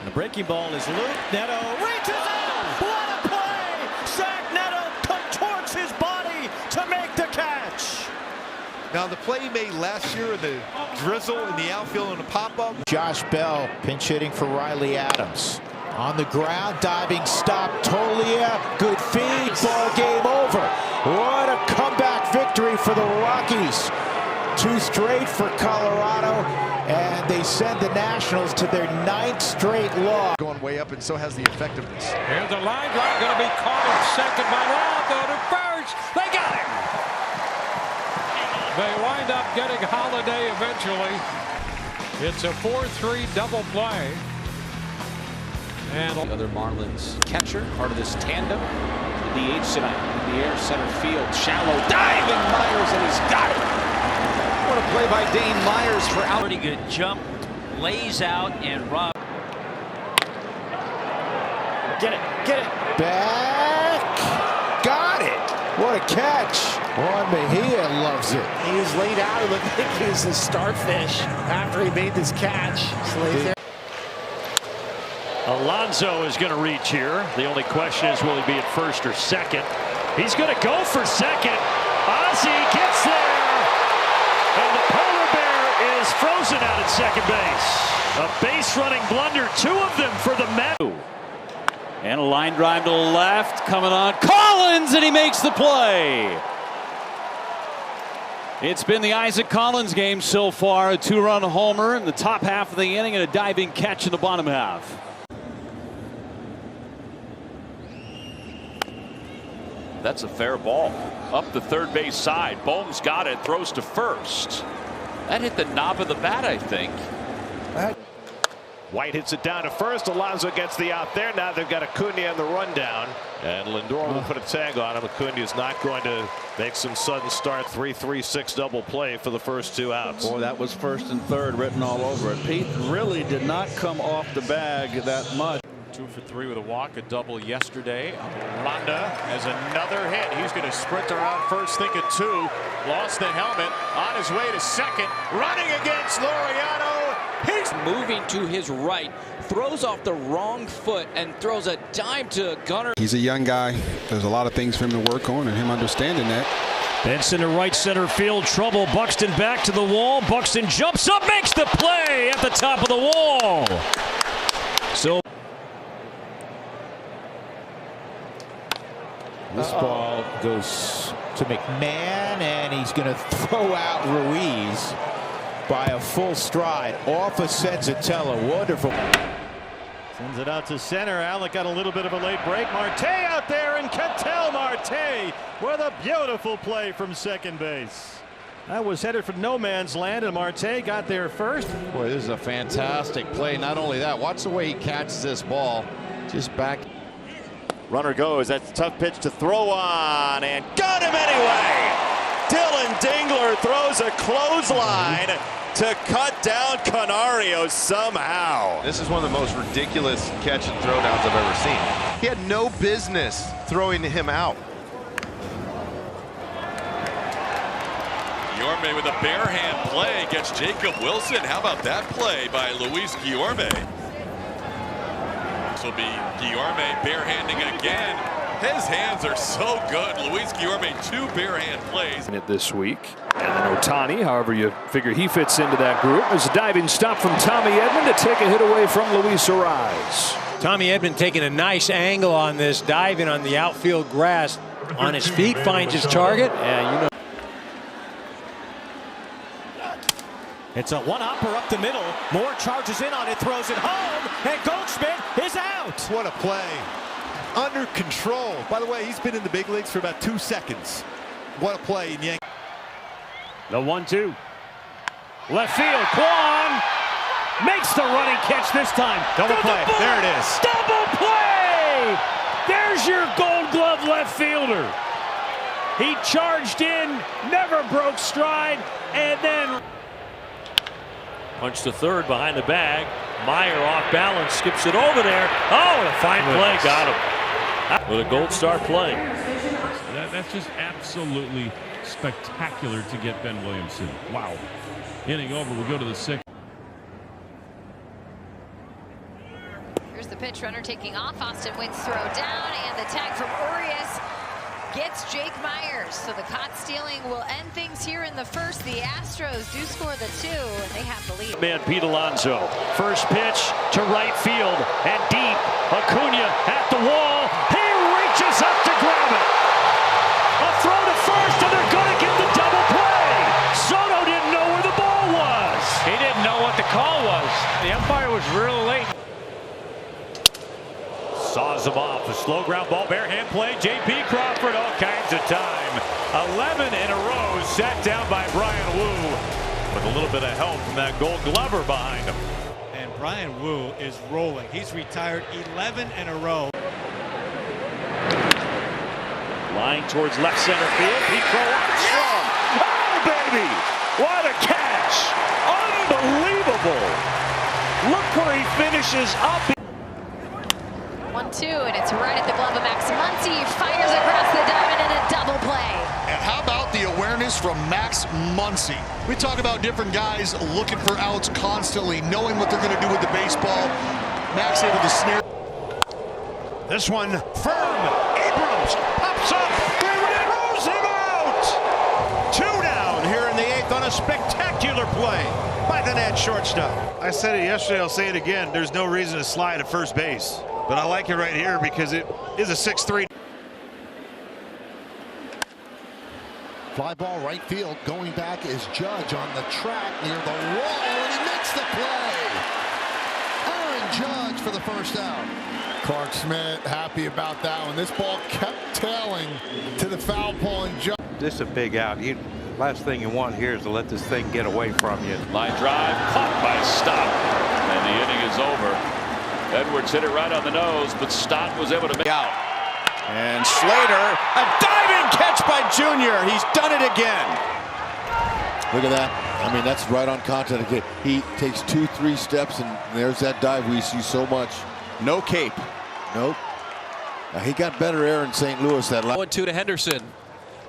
The breaking ball is looped. Neto reaches out. What a play! Zach Neto contorts his body to make the catch. Now the play he made last year, the drizzle in the outfield on the pop-up. Josh Bell pinch hitting for Riley Adams. On the ground, diving stop, Tolia, good feed, ball game over. What a comeback victory for the Rockies. 2 straight for Colorado, and they send the Nationals to their 9th straight loss. Going way up, and so has the effectiveness. Here's a line drive, going to be caught at second by Loud, go to first. They got him. They wind up getting Holiday eventually. It's a 4-3 double play. And the other Marlins catcher, part of this tandem. The DH tonight in the air, center field, shallow, diving Myers, and he's got it. What a play by Dane Myers for out. Pretty good jump, lays out, and Rob. Get it. Back. Got it. What a catch. Juan Mejia loves it. He was laid out. It looked like he was a starfish after he made this catch. Alonso is going to reach here. The only question is, will he be at first or second? He's going to go for second. Ozzie gets there. And the polar bear is frozen out at second base. A base running blunder, 2 of them for the Mets. And a line drive to the left, coming on Collins, and he makes the play. It's been the Isaac Collins game so far. A 2-run homer in the top half of the inning and a diving catch in the bottom half. That's a fair ball. Up the third base side. Bohm's got it, throws to first. That hit the knob of the bat, I think. White hits it down to first. Alonso gets the out there. Now they've got Acuna on the rundown. And Lindor will put a tag on him. Acuna is not going to make some sudden start. 3-3-6 double play for the first 2 outs. Boy, that was first and third written all over it. Pete really did not come off the bag that much. 2 for 3 with a walk, a double yesterday. Londa has another hit. He's going to sprint around first, thinking 2. Lost the helmet. On his way to second. Running against Laureano. He's moving to his right. Throws off the wrong foot and throws a dime to Gunnar. He's a young guy. There's a lot of things for him to work on, and him understanding that. Benson to right center field, trouble. Buxton back to the wall. Buxton jumps up, makes the play at the top of the wall. So this ball goes to McMahon, and he's going to throw out Ruiz by a full stride off of Senzatella. Wonderful. Sends it out to center. Alec got a little bit of a late break. Marte out there, and Ketel Marte with a beautiful play from second base. That was headed for no man's land, and Marte got there first. Boy, this is a fantastic play. Not only that, watch the way he catches this ball. Just back. Runner goes. That's a tough pitch to throw on, and got him anyway. Dylan Dingler throws a clothesline to cut down Canario somehow. This is one of the most ridiculous catch and throw downs I've ever seen. He had no business throwing him out. Guillorme with a barehand play against Jacob Wilson. How about that play by Luis Guillorme? This will be Guillorme barehanding again. His hands are so good. Luis Guillorme, 2 barehand plays. This week. And then Ohtani, however you figure he fits into that group. There's a diving stop from Tommy Edman to take a hit away from Luis Ariz. Tommy Edman taking a nice angle on this, diving on the outfield grass. On his feet, finds his target. And you know. It's a one-hopper up the middle. Moore charges in on it, throws it home, and Goldschmidt is out. What a play. Under control. By the way, he's been in the big leagues for about 2 seconds. What a play in Yankee. The 1-2. Left field. Kwan makes the running catch this time. Double play. There it is. Double play. There's your Gold Glove left fielder. He charged in, never broke stride, and then punch to third behind the bag. Meyer off balance, skips it over there. Oh, a fine play, got him. With a gold star play. That's just absolutely spectacular to get Ben Williamson. Wow. Inning over, we'll go to the 6th. Here's the pitch runner taking off. Austin Wynn throw down, and the tag from Urias gets Jake Myers. So the caught stealing will end things here in the first. The Astros do score the 2, and they have the lead. Man, Pete Alonso. First pitch to right field and deep. Acuna at the wall. He reaches up to grab it. A throw to first, and they're going to get the double play. Soto didn't know where the It's a slow ground ball, barehand play. J.P. Crawford, all kinds of time. 11 in a row, sat down by Brian Wu with a little bit of help from that Gold Glover behind him. And Brian Wu is rolling. He's retired 11 in a row. Line towards left center field. Pete Crow Armstrong. Oh, baby! What a catch! Unbelievable! Look where he finishes up. 1-2, and it's right at the glove of Max Muncy. Fires across the diamond in a double play. And how about the awareness from Max Muncy? We talk about different guys looking for outs constantly, knowing what they're going to do with the baseball. Max able to snare. This one firm. Abrams pops up. Throws him out. 2 down here in the 8th on a spectacular play by the net shortstop. I said it yesterday, I'll say it again. There's no reason to slide at first base. But I like it right here because it is a 6-3. Fly ball right field. Going back is Judge on the track near the wall, and he makes the play. Aaron Judge for the first out. Clark Schmidt happy about that one. This ball kept tailing to the foul pole, and Judge. This is a big out. Last thing you want here is to let this thing get away from you. Line drive caught by Stott, and the inning is over. Edwards hit it right on the nose, but Stott was able to make out. And Slater, a diving catch by Junior. He's done it again. Look at that. I mean, that's right on contact. He takes 2-3 steps, and there's that dive we see so much. No cape. Nope. He got better air in St. Louis that last. 1-2 to Henderson.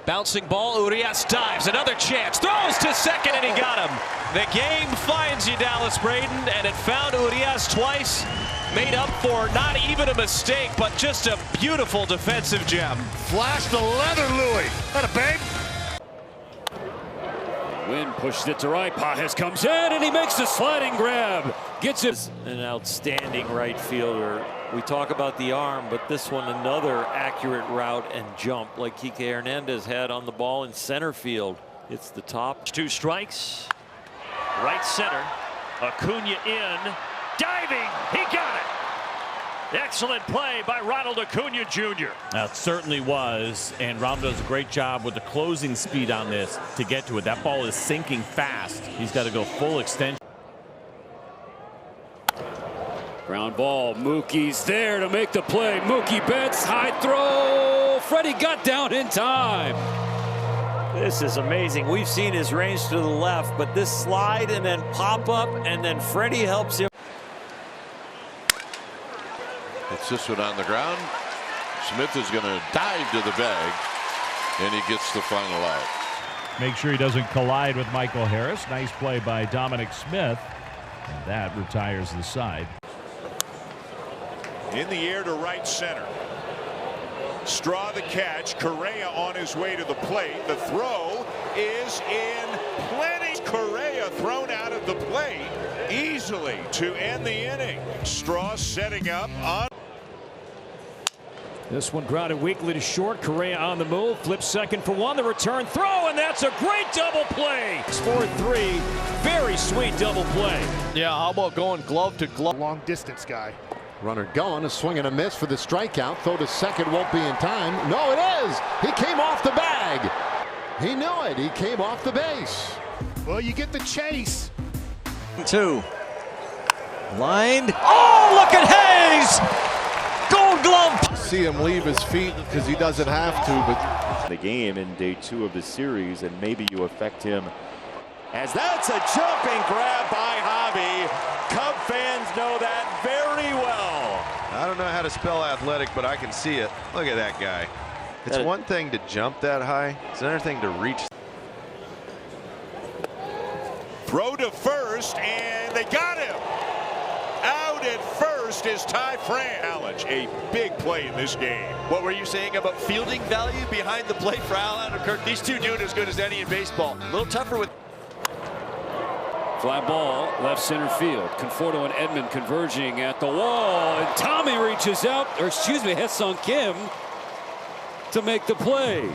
Bouncing ball, Urias dives, another chance, throws to second, and he got him. The game finds you, Dallas Braden, and it found Urias twice. Made up for not even a mistake, but just a beautiful defensive gem. Flash the leather, Louie. That a babe. Wynn pushes it to right. Pages comes in, and he makes the sliding grab. Gets it. An outstanding right fielder. We talk about the arm, but this one another accurate route and jump like Kike Hernandez had on the ball in center field. It's the top. 2 strikes. Right center. Acuna in. Diving. He got it. Excellent play by Ronald Acuna Jr. That certainly was, and Ronald does a great job with the closing speed on this to get to it. That ball is sinking fast. He's got to go full extension. Ground ball. Mookie's there to make the play. Mookie Betts, high throw. Freddie got down in time. This is amazing. We've seen his range to the left, but this slide and then pop up, and then Freddie helps him. It's this one on the ground. Smith is going to dive to the bag, and he gets the final out. Make sure he doesn't collide with Michael Harris. Nice play by Dominic Smith. And that retires the side. In the air to right center. Straw the catch. Correa on his way to the plate. The throw is in plenty. Correa thrown out of the plate easily to end the inning. Straw setting up on. This one grounded weakly to short. Correa on the move. Flips second for one. The return throw, and that's a great double play. 4-3. Very sweet double play. Yeah, how about going glove to glove? Long distance guy. Runner going, a swing and a miss for the strikeout. Throw to second won't be in time. No, it is. He came off the bag. He knew it. He came off the base. Well, you get the chase. 2. Lined. Oh, look at Hayes! Gold glove. See him leave his feet because he doesn't have to, but the game in day 2 of the series, and maybe you affect him. As that's a jumping grab by Javi. Cub fans know that very well. I don't know how to spell athletic, but I can see it. Look at that guy. It's one thing to jump that high. It's another thing to reach. Throw to first, and they got him. Out at first is Ty France. Challenge, a big play in this game. What were you saying about fielding value behind the plate for Allen and Kirk? These two doing as good as any in baseball. A little tougher with. Fly ball, left center field. Conforto and Edman converging at the wall, and Tommy reaches out, or excuse me, Ha-Seong Kim to make the play.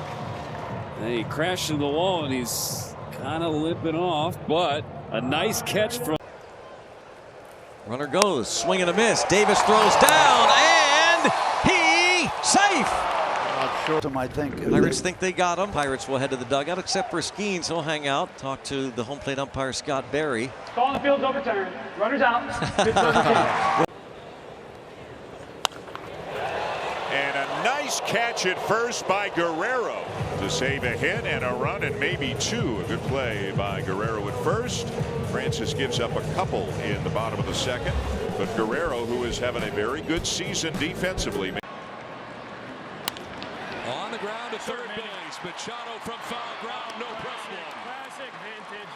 And he crashed into the wall, and he's kind of limping off, but a nice catch from. Runner goes, swing and a miss. Davis throws down, and he throw them, I think. Pirates think they got him. Pirates will head to the dugout, except for Skeens. He'll hang out, talk to the home plate umpire, Scott Berry. Call on the field's overturned. Runners out. And a nice catch at first by Guerrero to save a hit and a run and maybe two. A good play by Guerrero at first. Francis gives up a couple in the bottom of the second, but Guerrero, who is having a very good season defensively. On the ground to third base. Machado from foul ground. No problem. Classic vintage.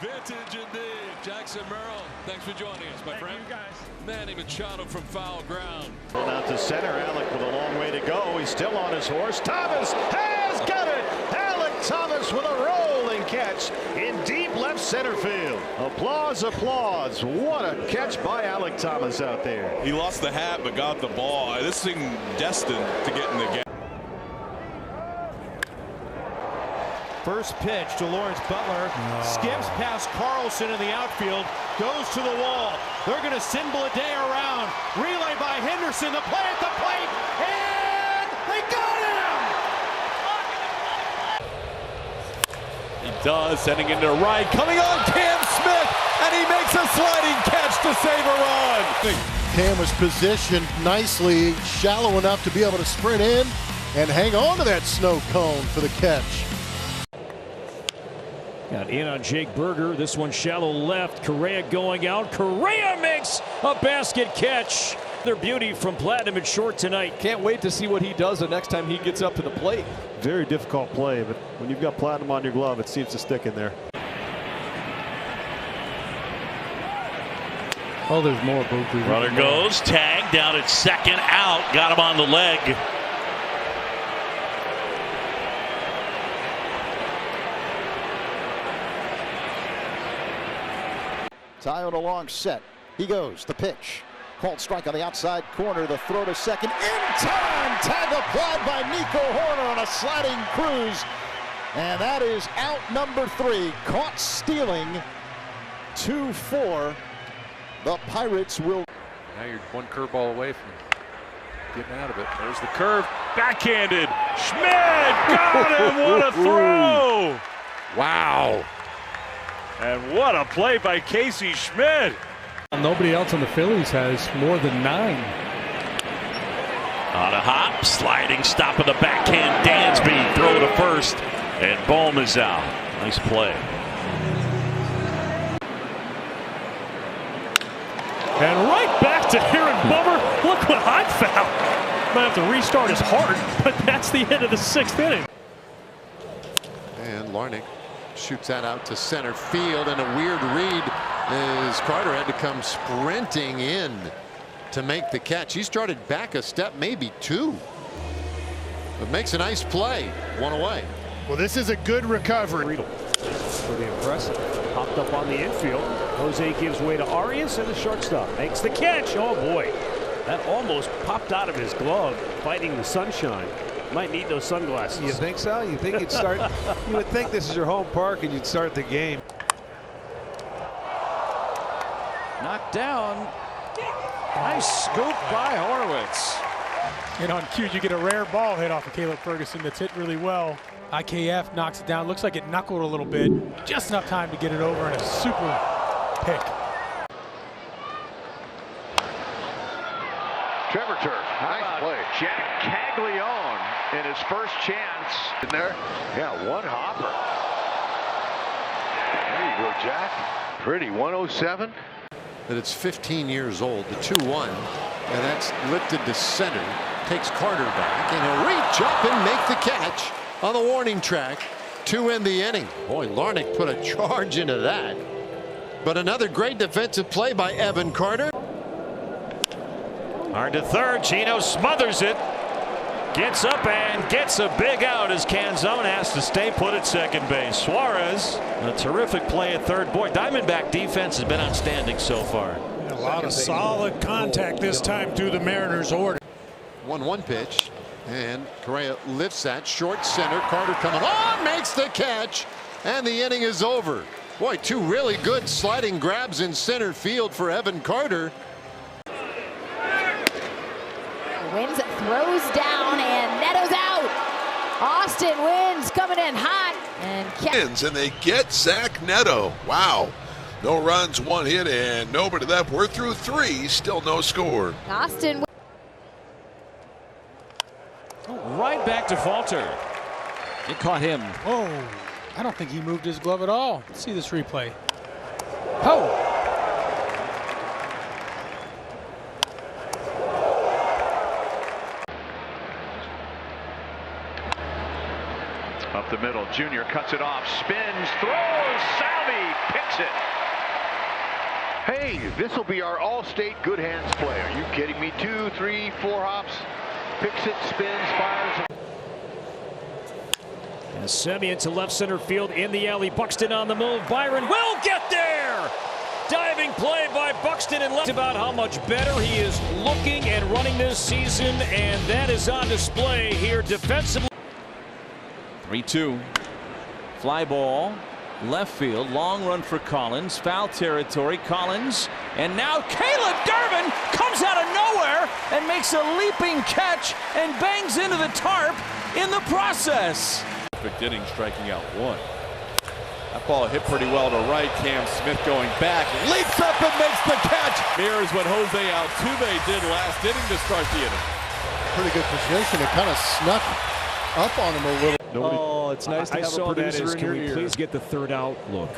Vintage indeed. Jackson Merrill, thanks for joining us, my friend. You guys. Manny Machado from foul ground. Out to center. Alec with a long way to go. He's still on his horse. Thomas has got it. Alec Thomas with a rolling catch in deep left center field. Applause, applause. What a catch by Alec Thomas out there. He lost the hat but got the ball. This thing destined to get in the game. First pitch to Lawrence Butler. Skips past Carlson in the outfield. Goes to the wall. They're going to send Bleday around. Relay by Henderson. The play at the plate. And they got him! He does, sending into right. Coming on Cam Smith. And he makes a sliding catch to save a run. Cam was positioned nicely, shallow enough to be able to sprint in and hang on to that snow cone for the catch. Got in on Jake Berger. This one shallow left. Correa going out. Correa makes a basket catch. Their beauty from Platinum at short tonight. Can't wait to see what he does the next time he gets up to the plate. Very difficult play, but when you've got Platinum on your glove, it seems to stick in there. Oh, there's more. Runner goes. Tag down at second. Out. Got him on the leg. Tyone along set. He goes. The pitch. Called strike on the outside corner. The throw to second. In time. Tag applied by Nico Horner on a sliding cruise. And that is out number 3. Caught stealing. 2-4. The Pirates will. Now you're one curveball away from getting out of it. There's the curve. Backhanded. Schmidt got him. What a throw. Wow. And what a play by Casey Schmidt. Nobody else on the Phillies has more than 9. On a hop, sliding stop of the backhand. Dansby throw to first, and Bohm is out. Nice play. And right back to Aaron Bummer. Look what I found. Might have to restart his heart, but that's the end of the 6th inning. And Larnach shoots that out to center field, and a weird read as Carter had to come sprinting in to make the catch. He started back a step, maybe 2. But makes a nice play. 1 away. Well, this is a good recovery. Pretty impressive. Popped up on the infield. Jose gives way to Arias, and the shortstop makes the catch. Oh boy, that almost popped out of his glove, fighting the sunshine. Might need those sunglasses. You think so? You think you'd start? You would think this is your home park and you'd start the game. Knocked down. Nice scoop by Horwitz. And on cue, you get a rare ball hit off of Caleb Ferguson that's hit really well. IKF knocks it down. Looks like it knuckled a little bit. Just enough time to get it over, and a super pick. Trevor Turf, nice play. Jack Caglione in his first chance. In there, yeah, one hopper. There you go, Jack. Pretty 107. That it's 15 years old, the 2-1, and that's lifted to center. Takes Carter back, and he'll reach up and make the catch on the warning track to end the inning. Boy, Larnach put a charge into that. But another great defensive play by Evan Carter. Hard to third. Chino smothers it. Gets up and gets a big out as Canzone has to stay put at second base. Suarez, a terrific play at third. Boy, Diamondback defense has been outstanding so far. A lot of solid contact this time through the Mariners' order. 1-1 pitch, and Correa lifts that short center. Carter coming on, makes the catch, and the inning is over. Boy, 2 really good sliding grabs in center field for Evan Carter. Wins, throws down, and Austin wins, coming in hot. And they get Zach Neto. Wow. No runs, 1 hit, and nobody left. We're through 3, still no score. Austin. Right back to Falter. It caught him. Oh, I don't think he moved his glove at all. Let's see this replay. Oh! Up the middle, Junior cuts it off, spins, throws, Salvi picks it. Hey, this will be our all-state good hands play. Are you kidding me? 2, 3, 4 hops, picks it, spins, fires. And Semien to left center field in the alley. Buxton on the move. Byron will get there. Diving play by Buxton and left about how much better he is looking and running this season, and that is on display here defensively. 3-2. Fly ball, left field, long run for Collins, foul territory, Collins, and now Caleb Durbin comes out of nowhere and makes a leaping catch and bangs into the tarp in the process. Perfect inning, striking out 1. That ball hit pretty well to right. Cam Smith going back, leaps up and makes the catch. Mirrors what Jose Altuve did last inning to start the inning. Pretty good position. It kind of snuck up on him a little. Oh, it's nice to have a producer in your ear. Please get the third out look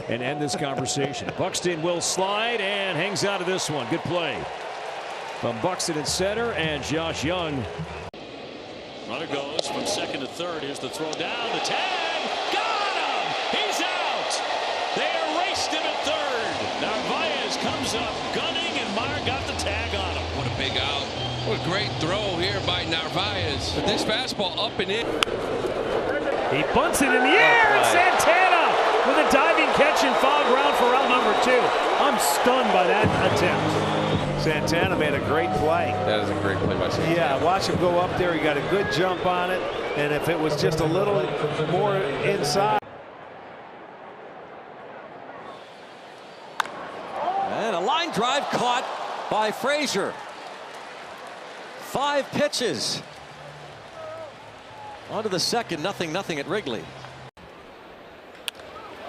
and end this conversation. Buxton will slide and hangs out of this one. Good play from Buxton in center and Josh Young. Runner goes from second to third. Here's the throw down. The tag. Got him. He's out. They erased him at third. Narvaez comes up gunning, and Meyer got the tag on him. What a big out. What a great throw here by Narvaez. But this fastball up and in. He bunts it in the air, and Santana with a diving catch and foul ground for round number 2. I'm stunned by that attempt. Santana made a great play. That is a great play by Santana. Yeah, watch him go up there. He got a good jump on it. And if it was just a little more inside. And a line drive caught by Frazier. 5 pitches. On to the second, 0-0 at Wrigley.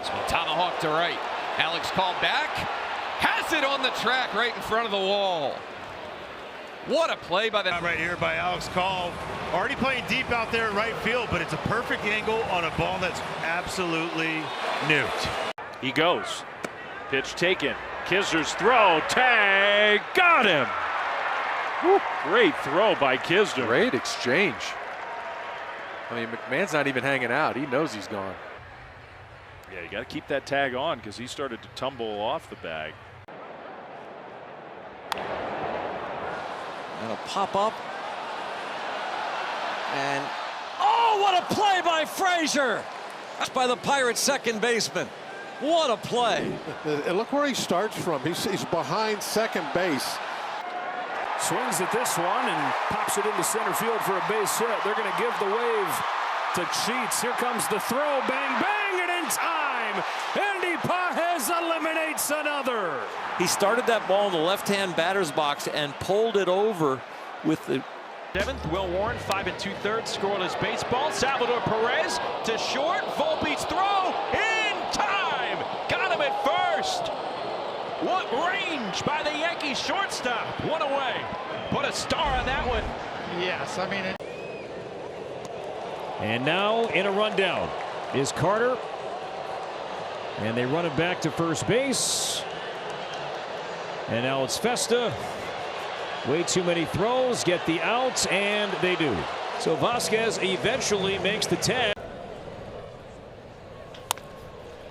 So tomahawk to right. Alex called back. Has it on the track right in front of the wall. What a play by the right here by Alex Call. Already playing deep out there in right field, but it's a perfect angle on a ball that's absolutely nuked. He goes. Pitch taken. Kisner's throw. Tag. Got him. Woo, great throw by Kisner. Great exchange. I mean, McMahon's not even hanging out. He knows he's gone. Yeah, you got to keep that tag on because he started to tumble off the bag. And a pop up. And oh, what a play by Frazier! That's by the Pirates' second baseman. What a play! And look where he starts from. He's behind second base. Swings at this one and pops it into center field for a base hit. They're going to give the wave to Cheats. Here comes the throw. Bang, bang, and in time, Andy Pages eliminates another. He started that ball in the left-hand batter's box and pulled it over with the 7th. Will Warren, 5 2/3, scoreless baseball. Salvador Perez to short. Volpe's throw in time. Got him at first. What range by the Yankees shortstop. One away. Put a star on that one. Yes, I mean it. And now in a rundown is Carter. And they run it back to first base. And now it's Festa. Way too many throws, get the out, and they do. So Vasquez eventually makes the tag.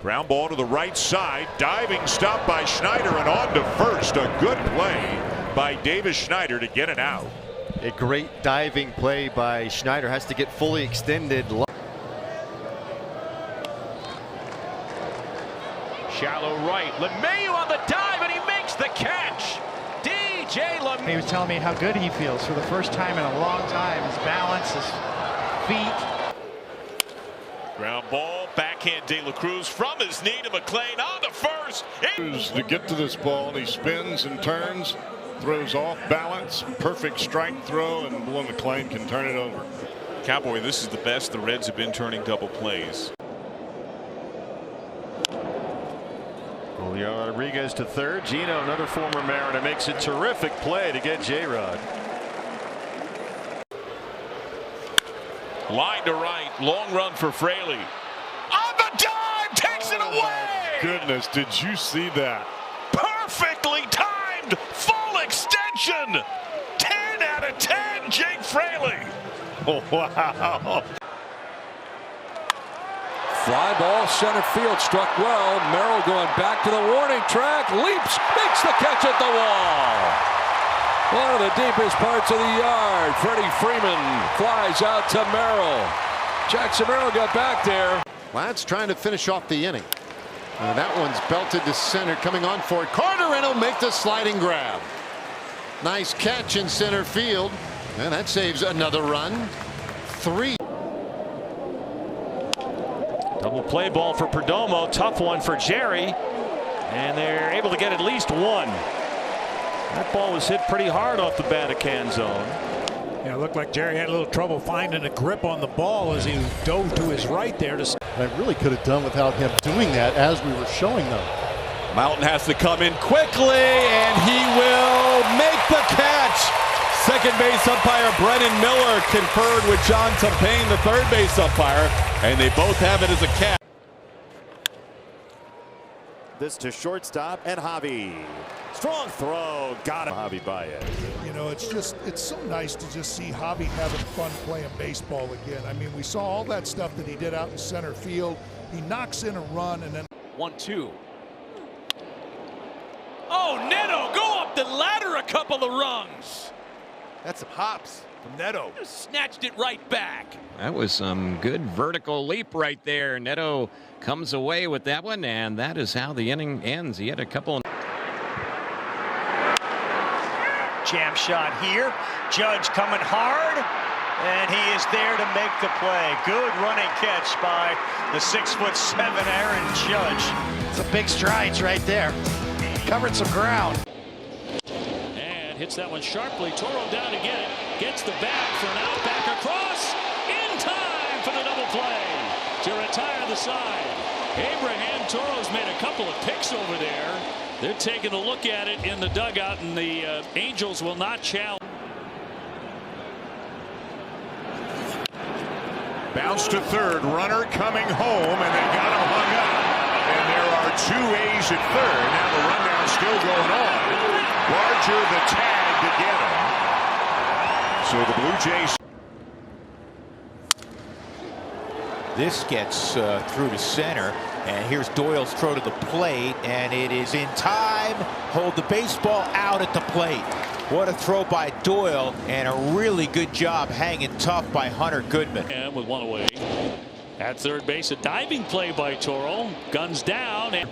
Ground ball to the right side. Diving stop by Schneider and on to first. A good play by Davis Schneider to get it out. A great diving play by Schneider. Has to get fully extended. Shallow right. LeMahieu on the dive, and he makes the catch. DJ LeMahieu. He was telling me how good he feels for the first time in a long time. His balance, his feet. Ground ball, backhand De La Cruz from his knee to McClain on the first. To get to this ball, and he spins and turns, throws off balance, perfect strike throw, and Will McClain can turn it over. Cowboy, this is the best the Reds have been turning double plays. Julio Rodriguez to third. Gino, another former Mariner, makes a terrific play to get J-Rod. Line to right, long run for Fraley. On the dive, takes it away! Goodness, did you see that? Perfectly timed, full extension! 10 out of 10, Jake Fraley! Oh, wow. Fly ball, center field, struck well. Merrill going back to the warning track, leaps, makes the catch at the wall. One of the deepest parts of the yard. Freddie Freeman flies out to Merrill. Jackson Merrill got back there. Ladd's trying to finish off the inning. That one's belted to center, coming on for it. Carter, and he'll make the sliding grab. Nice catch in center field, and that saves another run. 3. Double play ball for Perdomo. Tough one for Jerry. And they're able to get at least one. That ball was hit pretty hard off the Backhand zone. Yeah, it looked like Jerry had a little trouble finding a grip on the ball as he dove to his right there. I really could have done without him doing that as we were showing them. Mountain has to come in quickly, and he will make the catch. Second base umpire Brennan Miller conferred with John Tumpain, the third base umpire, and they both have it as a catch. This to shortstop and Javi. Strong throw, got him. Javi Baez. You know, it's so nice to just see Javi having fun playing baseball again. I mean, we saw all that stuff that he did out in center field. He knocks in a run and then 1-2. Oh, Neto, go up the ladder a couple of rungs. That's some hops from Neto. Snatched it right back. That was some good vertical leap right there. Neto comes away with that one, and that is how the inning ends. He had a couple. Jam shot here. Judge coming hard, and he is there to make the play. Good running catch by the 6'7" Aaron Judge. Some big strides right there. Covered some ground. And hits that one sharply. Toro down to get it. Gets the bat for an out, back across. In time for the double play to retire the side. Abraham Toro's made a couple of picks over there. They're taking a look at it in the dugout, and the Angels will not challenge. Bounce to third, runner coming home, and they got him hung up. And there are 2 A's at third. Now the rundown still going on. Larger the tag to get him. So the Blue Jays. This gets through to center, and here's Doyle's throw to the plate, and it is in time. Hold the baseball out at the plate. What a throw by Doyle, and a really good job hanging tough by Hunter Goodman. And with one away. At third base, a diving play by Toro. Guns down and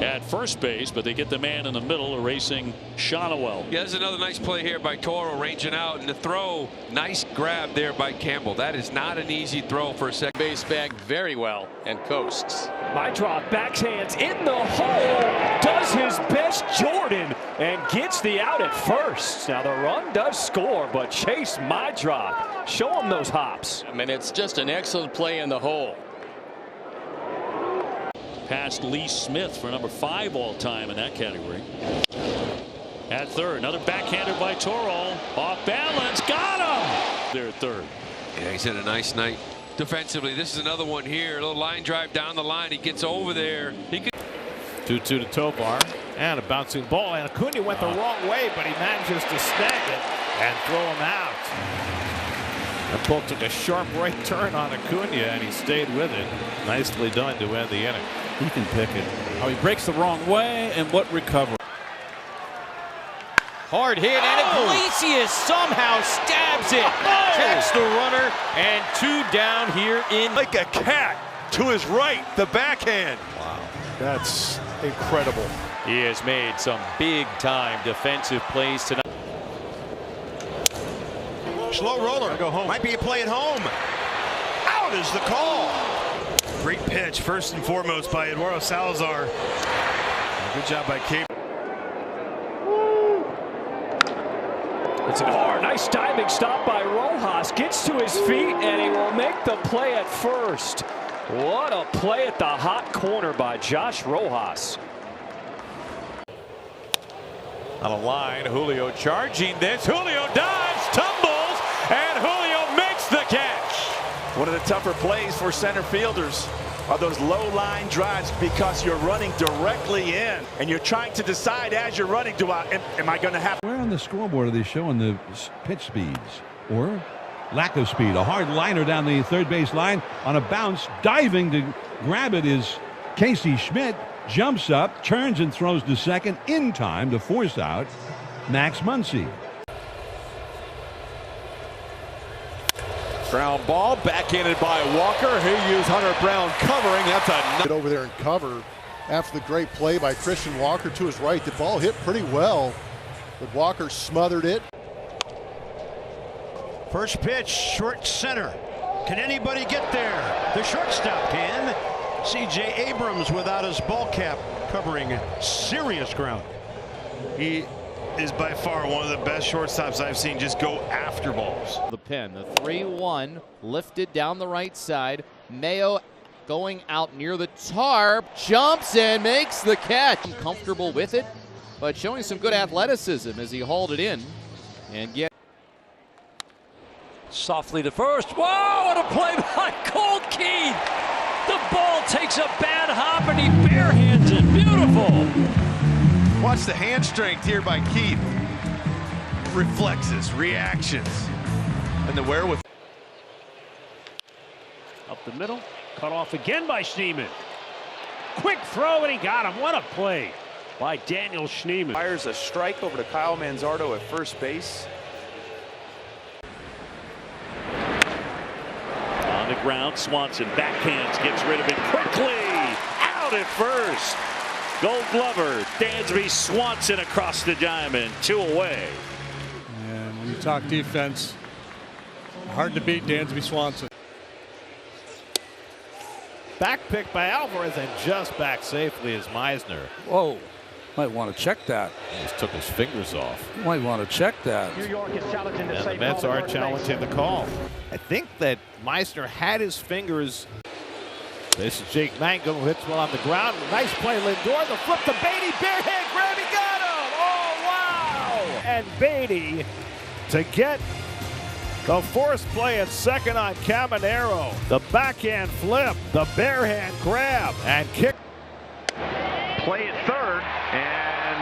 at first base, but they get the man in the middle, erasing Shonowell. Yeah, there's another nice play here by Toro, ranging out, and the throw, nice grab there by Campbell. That is not an easy throw for a second base bag, very well, and coasts. Mydrop backhands in the hole, does his best Jordan, and gets the out at first. Now the run does score, but Chase Mydrop, show him those hops. I mean, it's just an excellent play in the hole. Past Lee Smith for number 5 all-time in that category. At third, another backhander by Toro. Off balance, got him! There at third. Yeah, he's had a nice night defensively. This is another one here. A little line drive down the line. He gets over there. He could. 2-2 to Tovar, and a bouncing ball, and Acuna went the wrong way, but he manages to snag it and throw him out. The ball took a sharp right turn on Acuna, and he stayed with it. Nicely done to end the inning. He can pick it. Oh, he breaks the wrong way, and what recovery. Hard hit, and Iglesias somehow stabs it. Catch the runner, and 2 down here in. Like a cat to his right, the backhand. Wow, that's incredible. He has made some big-time defensive plays tonight. Slow roller. Go home. Might be a play at home. Out is the call. Great pitch, first and foremost, by Eduardo Salazar. Good job by Cape. Hits it hard. Nice diving stop by Rojas. Gets to his feet, and he will make the play at first. What a play at the hot corner by Josh Rojas. On a line, Julio charging this. Julio dives, tumbles, and Julio makes the catch. One of the tougher plays for center fielders are those low line drives because you're running directly in and you're trying to decide as you're running, am I going to have? Where on the scoreboard are they showing the pitch speeds or lack of speed? A hard liner down the third base line on a bounce, diving to grab it is Casey Schmidt. Jumps up, turns and throws to second in time to force out Max Muncy. Ground ball, backhanded by Walker. He used Hunter Brown covering. That's a get over there and cover after the great play by Christian Walker to his right. The ball hit pretty well, but Walker smothered it. First pitch, short center. Can anybody get there? The shortstop can. C.J. Abrams without his ball cap covering serious ground. He is by far one of the best shortstops I've seen just go after balls. The pin, the 3-1 lifted down the right side. Mayo going out near the tarp, jumps and makes the catch. Comfortable with it, but showing some good athleticism as he hauled it in and get Softly to first. Whoa, what a play by Cole Keith. The ball takes a bad hop and he barehands it. Beautiful. Watch the hand strength here by Keith. Reflexes, reactions, and the wherewithal. Up the middle, cut off again by Schneemann. Quick throw and he got him. What a play by Daniel Schneemann. Fires a strike over to Kyle Manzardo at first base. On the ground, Swanson backhands, gets rid of it quickly. Out at first. Gold Glover, Dansby Swanson across the diamond, 2 away. And when you talk defense, hard to beat Dansby Swanson. Back pick by Alvarez and just back safely as Meisner. Whoa, might want to check that. He just took his fingers off. Might want to check that. And the Mets are challenging the call. I think that Meisner had his fingers. This is Jake Mango who hits one on the ground. Nice play, Lindor. The flip to Beatty. Barehand grab. He got him. Oh, wow. And Beatty to get the forced play at second on Caminero. The backhand flip. The barehand grab. And kick. Play at third. And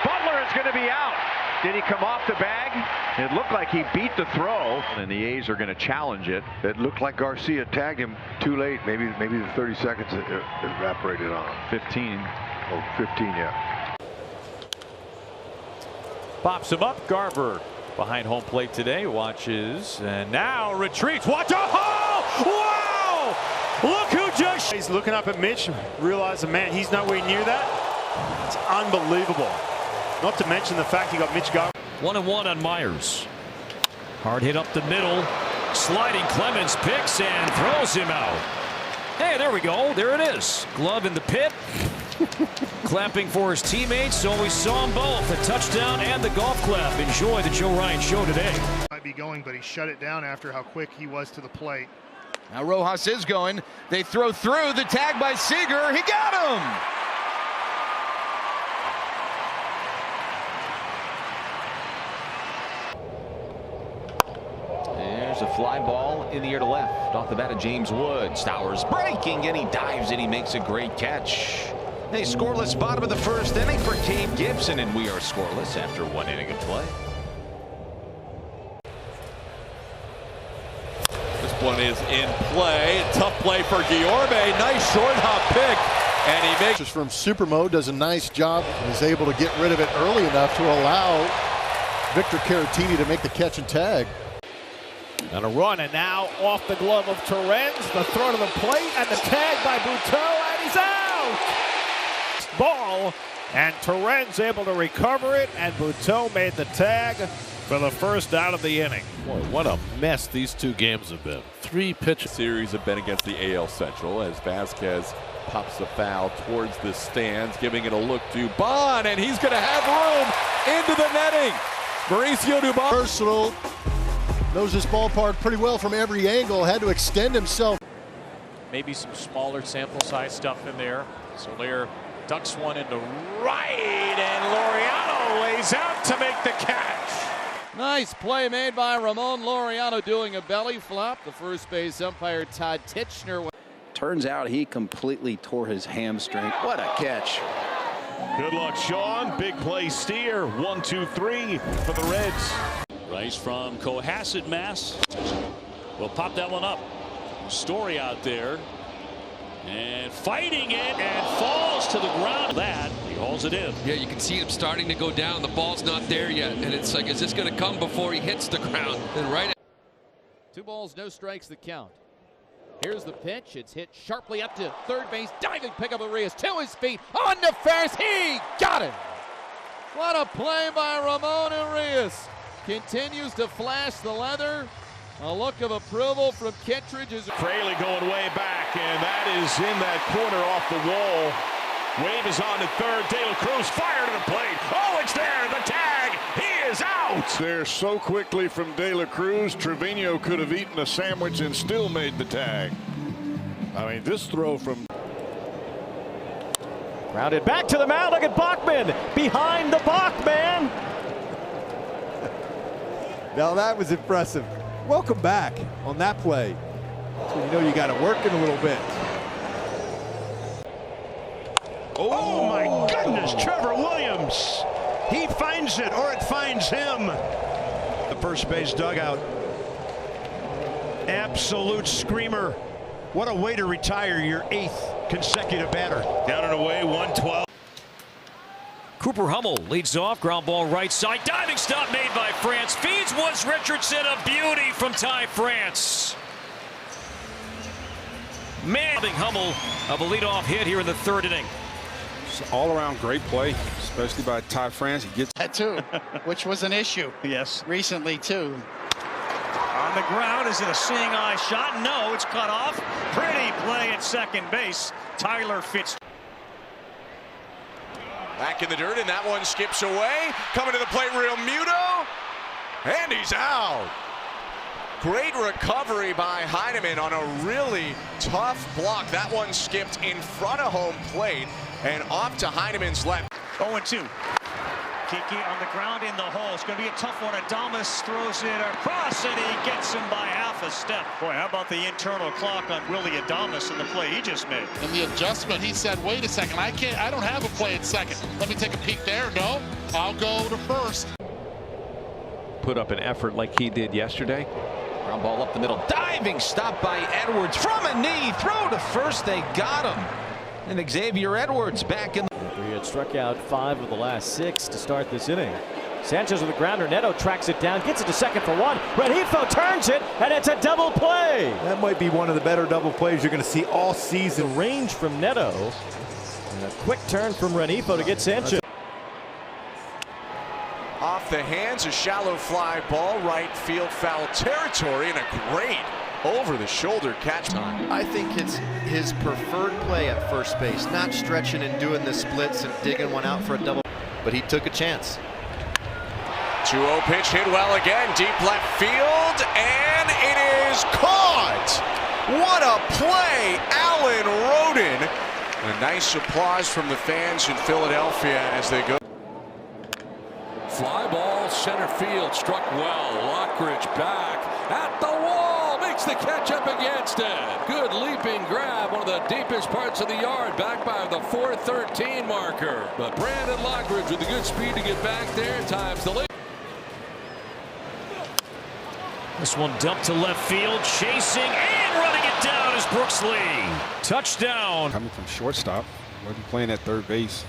Butler is going to be out. Did he come off the bag? It looked like he beat the throw, and the A's are going to challenge it. It looked like Garcia tagged him too late. Maybe the 30 seconds evaporated on him. 15. Oh, 15, yeah. Pops him up. Garver behind home plate today. Watches and now retreats. Watch a hole! Wow! Look who just. He's looking up at Mitch, realizing, man, he's nowhere near that. It's unbelievable. Not to mention the fact he got Mitch Garver. 1-1 on Myers. Hard hit up the middle. Sliding Clemens picks and throws him out. Hey, there we go. There it is. Glove in the pit. Clapping for his teammates, so we saw them both. A touchdown and the golf clap. Enjoy the Joe Ryan Show today. Might be going, but he shut it down after how quick he was to the plate. Now Rojas is going. They throw through. The tag by Seager. He got him. There's a fly ball in the air to left off the bat of James Wood. Stowers breaking and he dives and he makes a great catch. A scoreless bottom of the first inning for Cade Gibson, and we are scoreless after 1 inning of play. This one is in play. Tough play for Guillorme. Nice short hop pick. And he makes. From super mode, does a nice job and is able to get rid of it early enough to allow Victor Caratini to make the catch and tag. And a run, and now off the glove of Torrens. The throw to the plate, and the tag by Buteau, and he's out! Ball, and Torrens able to recover it, and Buteau made the tag for the first out of the inning. Boy, what a mess these 2 games have been. 3 pitch series have been against the AL Central as Vasquez pops the foul towards the stands, giving it a look to Bond, and he's going to have room into the netting. Mauricio Dubon. Personal. Knows this ballpark pretty well from every angle. Had to extend himself. Maybe some smaller sample size stuff in there. Soler ducks one into right, and Laureano lays out to make the catch. Nice play made by Ramon Laureano doing a belly flop. The first base umpire Todd Titchener. Turns out he completely tore his hamstring. What a catch. Good luck, Sean. Big play steer. 1, 2, 3 for the Reds. Rice from Cohasset, Mass. We'll pop that one up. Story out there. And fighting it and falls to the ground. That he hauls it in. Yeah, you can see him starting to go down. The ball's not there yet. And it's like, is this going to come before he hits the ground? And right. 2 balls, no strikes, the count. Here's the pitch. It's hit sharply up to third base. Diving pickup of Arias to his feet. On to first. He got it. What a play by Ramon Arias. Continues to flash the leather. A look of approval from Kittredge. Fraley going way back, and that is in that corner off the wall. Wave is on to third. De La Cruz fire to the plate. Oh, it's there. The tag. He is out. There so quickly from De La Cruz. Trevino could have eaten a sandwich and still made the tag. I mean, this throw from... Grounded back to the mound. Look at Bachman. Behind the Bachman. Now that was impressive. Welcome back on that play. So you know you got to work it a little bit. Oh my goodness, Trevor Williams. He finds it, or it finds him. The first base dugout. Absolute screamer. What a way to retire your 8th consecutive batter. Down and away, 112. Cooper Hummel leads off, ground ball right side, diving stop made by France, feeds Woods Richardson, a beauty from Ty France. Man, Hummel of a leadoff hit here in the 3rd inning. All around great play, especially by Ty France. He gets that too, which was an issue. Yes. Recently too. On the ground, is it a seeing eye shot? No, it's cut off. Pretty play at second base. Tyler Fitz. Back in the dirt, and that one skips away. Coming to the plate, Real Muto. And he's out. Great recovery by Heineman on a really tough block. That one skipped in front of home plate and off to Heineman's left. 0-2. Kiki on the ground in the hole. It's going to be a tough one. Adames throws it across, and he gets him by half a step. Boy, how about the internal clock on Willie Adames and the play he just made? And the adjustment, he said, wait a second, I don't have a play at second. Let me take a peek there. No, I'll go to first. Put up an effort like he did yesterday. Ground ball up the middle. Diving stop by Edwards from a knee. Throw to first. They got him. And Xavier Edwards back in. He had struck out 5 of the last 6 to start this inning. Sanchez with the grounder. Neto tracks it down, gets it to second for 1. Rengifo turns it, and it's a double play. That might be one of the better double plays you're going to see all season. Range from Neto. And a quick turn from Rengifo to get Sanchez. Off the hands, a shallow fly ball, right field foul territory, and a great over-the-shoulder catch time. I think it's his preferred play at first base, not stretching and doing the splits and digging one out for a double. But he took a chance. 2-0 pitch hit well again, deep left field, and it is caught! What a play, Alan Rodin! And a nice applause from the fans in Philadelphia as they go. Fly ball, center field, struck well. Lockridge back at the wall, makes the catch up against it. Good leaping grab, one of the deepest parts of the yard, back by the 413 marker. But Brandon Lockridge with the good speed to get back there, times the lead. This one dumped to left field, chasing and running it down is Brooks Lee. Touchdown. Coming from shortstop, wasn't playing at third base.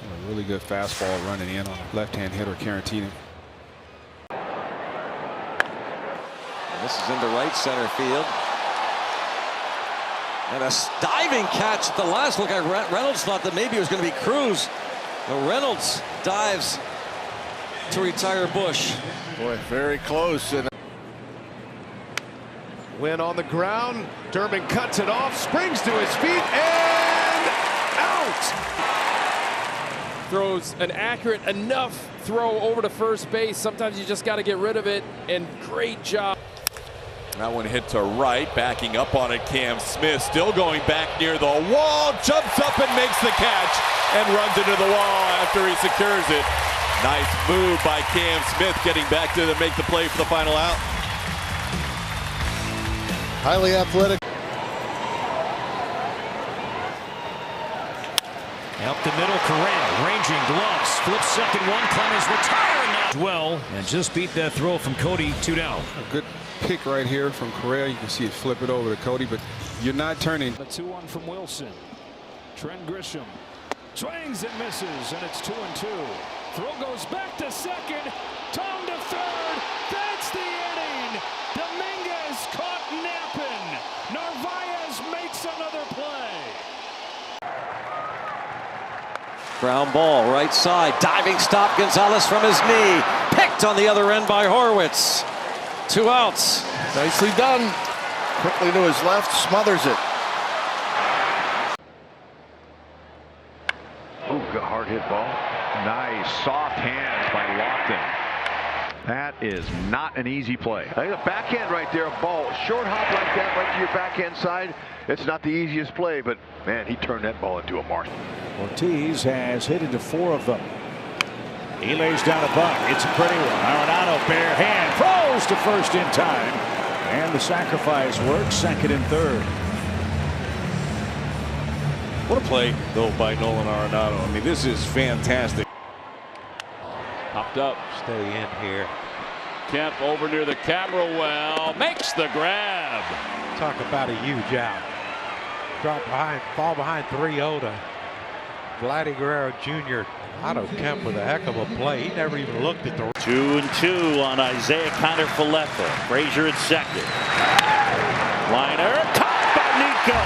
A really good fastball running in on a left-hand hitter, Caratini. This is into right center field. And a diving catch at the last look. Reynolds thought that maybe it was going to be Cruz. But Reynolds dives to retire Bush. Boy, very close. And Win on the ground. Durbin cuts it off, springs to his feet, and out! Throws an accurate enough throw over to first base. Sometimes you just got to get rid of it, and great job. That one hit to right, backing up on it. Cam Smith still going back near the wall, jumps up and makes the catch and runs into the wall after he secures it. Nice move by Cam Smith, getting back to make the play for the final out. Highly athletic. Up the middle, Correa, ranging gloves, flips second one, Clemens retiring now. Well, and just beat that throw from Cody, 2 down. A good pick right here from Correa. You can see it flip it over to Cody, but you're not turning. A 2-1 from Wilson. Trent Grisham swings and misses, and it's 2-2. Throw goes back to second, Tom to third. That's the inning. Dominguez caught napping. Narvaez makes another play. Ground ball, right side, diving stop, Gonzalez from his knee. Picked on the other end by Horwitz. 2 outs. Nicely done. Quickly to his left, smothers it. Ooh, good hard hit ball. Nice soft hands by Lofton. That is not an easy play. I think a backhand right there, a ball, short hop like that right to your backhand side. It's not the easiest play, but man, he turned that ball into a mark. Ortiz has hit into 4 of them. He lays down a bunt. It's a pretty one. Arenado, bare hand, throws to first in time. And the sacrifice works, second and third. What a play, though, by Nolan Arenado. I mean, this is fantastic. Popped up. Stay in here. Kemp over near the camera well. Makes the grab. Talk about a huge out. Drop behind, fall behind 3-0 to Vladdy Guerrero Jr. Otto Kemp with a heck of a play. He never even looked at the 2-2 on Isaiah Kiner-Falefa. Frazier at second. Liner caught by Nico.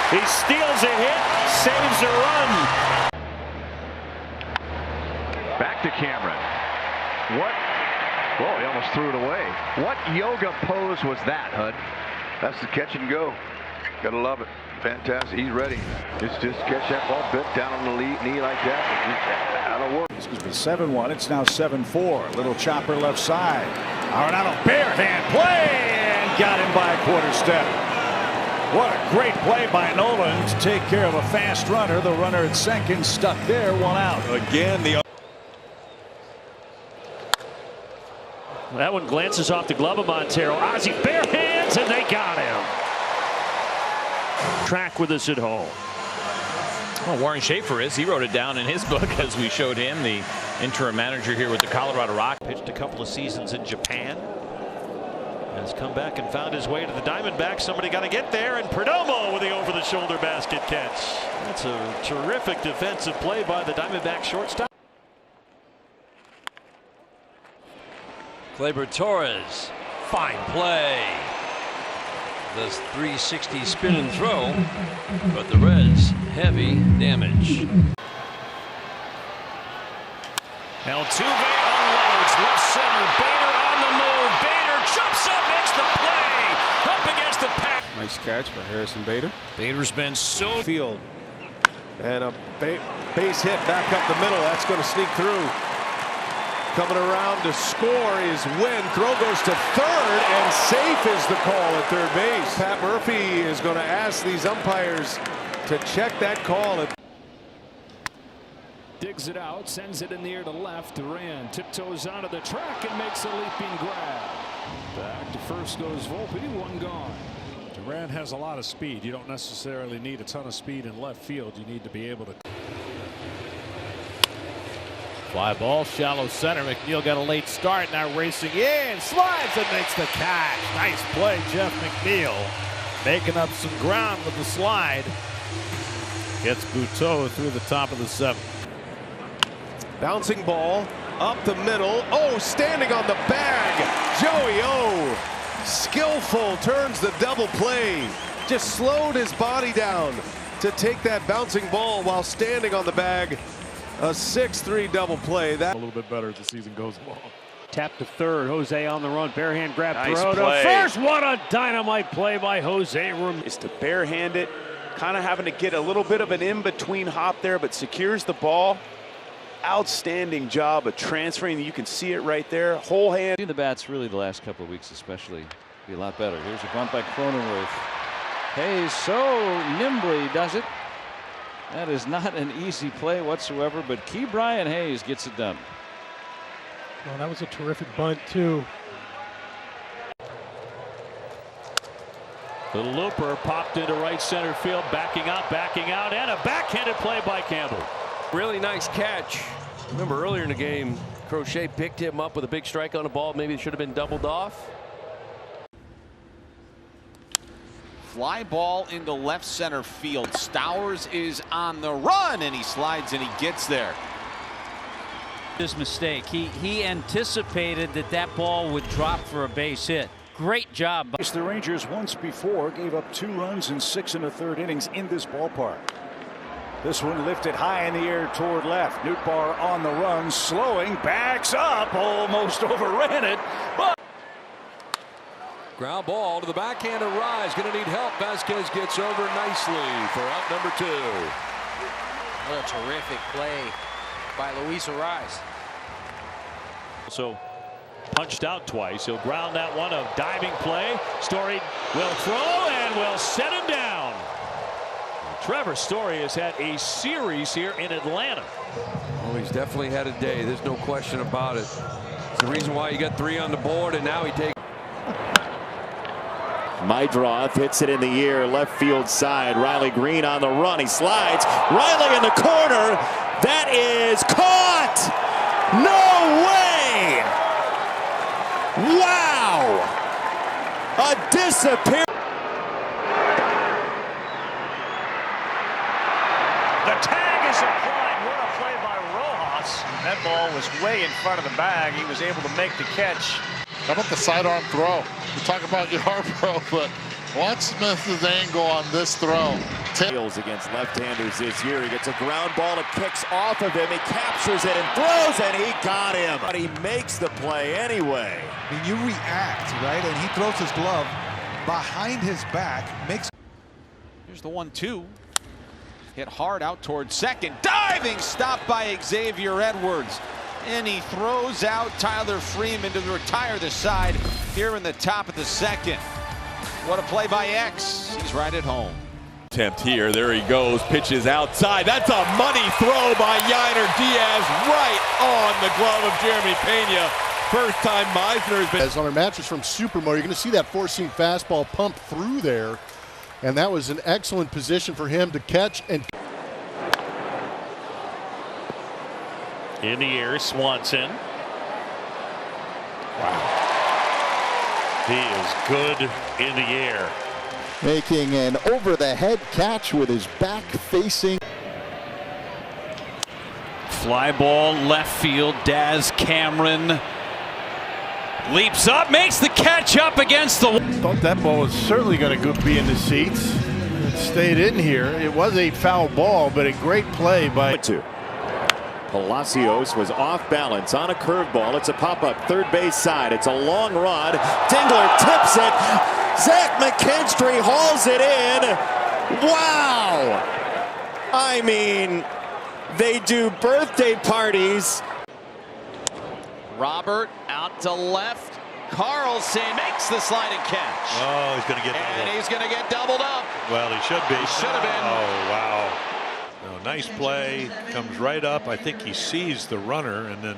He steals a hit, saves a run. Back to Cameron. What? Whoa, he almost threw it away. What yoga pose was that, Hud? That's the catch and go. Gotta love it. Fantastic. He's ready. Just catch that ball bit down on the knee like that. That'll work. Excuse me, 7-1. It's now 7-4. Little chopper left side. Arenado, barehand play, and got him by a quarter step. What a great play by Nolan to take care of a fast runner. The runner at second stuck there, 1 out. Again, the That one glances off the glove of Montero. Ozzie bare hands, and they got him. Track with us at home. Well, Warren Schaefer is. He wrote it down in his book as we showed him, the interim manager here with the Colorado Rockies. Pitched a couple of seasons in Japan. Has come back and found his way to the Diamondbacks. Somebody got to get there, and Perdomo with the over-the-shoulder basket catch. That's a terrific defensive play by the Diamondback shortstop. Gleyber Torres, fine play. The 360 spin and throw, but the Reds heavy damage. Altuve unloads left center. Bader on the move. Bader jumps up, makes the play. Up against the pack. Nice catch by Harrison Bader. Bader's been so field. And a base hit back up the middle. That's going to sneak through. Coming around to score is Wynn. Throw goes to third, and safe is the call at third base. Pat Murphy is going to ask these umpires to check that call. digs it out, sends it in the air to left. Duran tiptoes onto the track and makes a leaping grab. Back to first goes Volpe, 1 gone. Duran has a lot of speed. You don't necessarily need a ton of speed in left field. You need to be able to. Fly ball, shallow center. McNeil got a late start, now racing in, slides and makes the catch. Nice play, Jeff McNeil. Making up some ground with the slide. Gets Bouteau through the top of the 7th. Bouncing ball up the middle. Oh, standing on the bag. Joey O. Skillful, turns the double play. Just slowed his body down to take that bouncing ball while standing on the bag. A 6-3 double play. That a little bit better as the season goes along. Tap to third. Jose on the run. Barehand grab. Nice throw play. to first. What a dynamite play by Jose Ramirez. Is to barehand it. Kind of having to get a little bit of an in-between hop there, but secures the ball. outstanding job of transferring. You can see it right there. Whole hand. The bats really the last couple of weeks especially be a lot better. Here's a bunt by Cronenworth. Hayes so nimbly does it. That is not an easy play whatsoever, but Key Brian Hayes gets it done. Well, that was a terrific bunt too. Little looper popped into right center field, backing out, and a backhanded play by Campbell. Really nice catch. Remember earlier in the game, Crochet picked him up with a big strike on the ball. Maybe it should have been doubled off. Fly ball into left center field. Stowers is on the run, and he slides and he gets there. His mistake. He anticipated that ball would drop for a base hit. Great job. The Rangers once before gave up 2 runs in 6 1/3 innings in this ballpark. This one lifted high in the air toward left. Nootbaar on the run, slowing, backs up, almost overran it. But ground ball to the backhand of Rise. Going to need help. Vasquez gets over nicely for out number 2. What a terrific play by Luis Rise. So punched out twice. He'll ground that one. A diving play. Story will throw and will set him down. Trevor Story has had a series here in Atlanta. Oh, he's definitely had a day. There's no question about it. It's the reason why he got 3 on the board, and now he takes. Mydroth hits it in the air, left field side. Riley Green on the run. He slides. Riley in the corner. That is caught. No way. Wow. A disappearance. The tag is applied. What a play by Rojas. That ball was way in front of the bag. He was able to make the catch. How about the sidearm throw? We talk about your arm throw, but watch Smith's angle on this throw. Tails against left-handers this year. He gets a ground ball. It kicks off of him. He captures it and throws, and he got him. But he makes the play anyway. I mean, you react, right? And he throws his glove behind his back. Here's the 1-2. Hit hard out towards second. Diving stop by Xavier Edwards. And he throws out Tyler Freeman to retire the side here in the top of the second. What a play by X. He's right at home. Attempt here. There he goes. Pitches outside. That's a money throw by Yainer Diaz right on the glove of Jeremy Pena. First time Meisner has been. As on our matches from Supermo, you're going to see that 4-seam fastball pump through there. And that was an excellent position for him to catch. And in the air, Swanson. Wow. He is good in the air. Making an over-the-head catch with his back facing. Fly ball left field. Daz Cameron leaps up, makes the catch up against the. Thought that ball was certainly going to be in the seats. It stayed in here. It was a foul ball, but a great play by. Palacios was off balance on a curveball. It's a pop-up third base side. It's a long rod. Dingler tips it. Zach McKinstry hauls it in. Wow. I mean, they do birthday parties. Robert out to left. Carlson makes the sliding catch. Oh, he's going to get doubled. And he's going to get doubled up. Well, he should be. He should have been. Oh, wow. No, nice play. Comes right up. I think he sees the runner and then.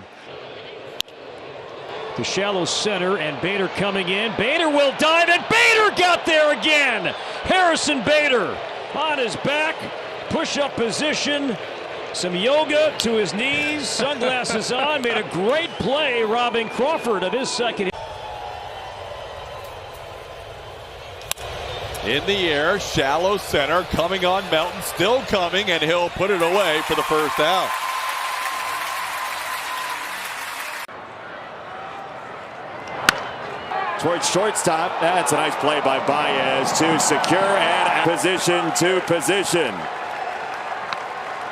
To shallow center, and Bader coming in. Bader will dive, and Bader got there again. Harrison Bader on his back. Push-up position. Some yoga to his knees. Sunglasses on. Made a great play, robbing Crawford of his second. In the air, shallow center, coming on Melton, still coming, and he'll put it away for the first out. Towards shortstop. That's a nice play by Baez to secure and position to position.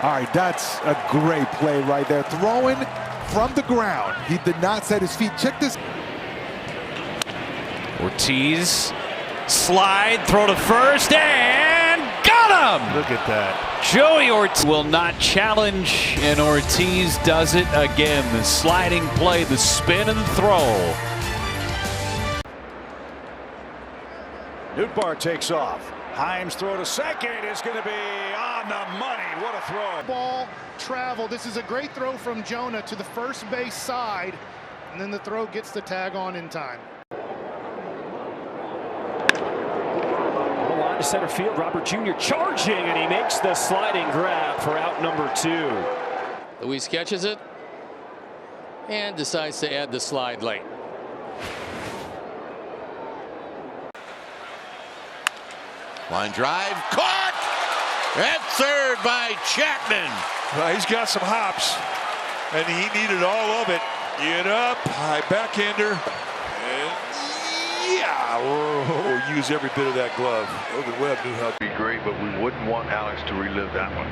All right, that's a great play right there. Throwing from the ground. He did not set his feet. Check this. Ortiz, slide, throw to first, and got him. Look at that. Joey Ortiz will not challenge, and Ortiz does it again. The sliding play, the spin and throw. Nootbaar takes off. Himes throw to second is going to be on the money. What a throw. Ball travel. This is a great throw from Jonah to the first base side, and then the throw gets the tag on in time. Line to center field. Robert Jr. charging, and he makes the sliding grab for out number 2. Luis catches it and decides to add the slide late. Line drive, caught at third by Chapman. Well, he's got some hops, and he needed all of it. Get up, high backhander, and yeah, we'll use every bit of that glove. Logan Webb knew how to be great, but we wouldn't want Alex to relive that one.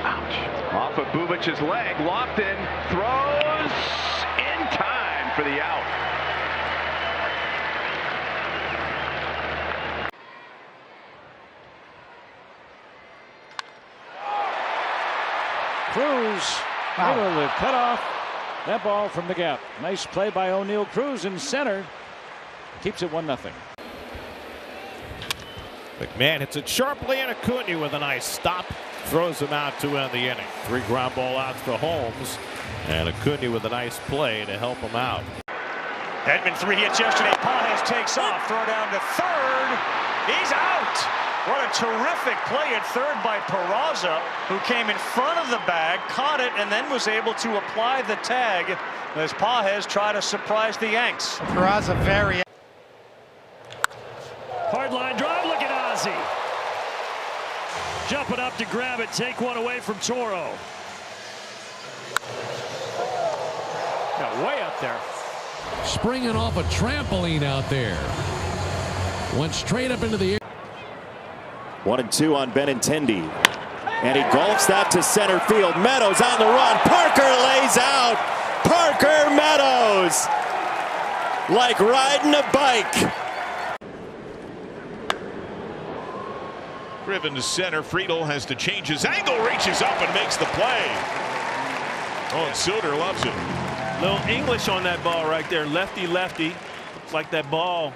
Ouch. Off of Bubic's leg, Lofton throws in time for the out. Cruz able to cut off that ball from the gap. Nice play by O'Neill Cruz in center. Keeps it 1-0. McMahon hits it sharply, and Acuna with a nice stop throws him out to end the inning. 3 ground ball outs to Holmes, and Acuna with a nice play to help him out. Edman 3 hits yesterday. Pages takes off. Throw down to third. He's out. What a terrific play at third by Peraza, who came in front of the bag, caught it, and then was able to apply the tag as Pages tried to surprise the Yanks. Peraza very. Hard line drive. Look at Ozzie. Jumping up to grab it. Take one away from Toro. Got way up there. Springing off a trampoline out there. Went straight up into the air. 1-2 on Benintendi, and he golfs that to center field. Meadows on the run. Parker lays out. Parker Meadows, like riding a bike. Driven to center. Friedel has to change his angle, reaches up and makes the play. Oh, and Suter loves it. Little English on that ball right there. Lefty, lefty. Looks like that ball.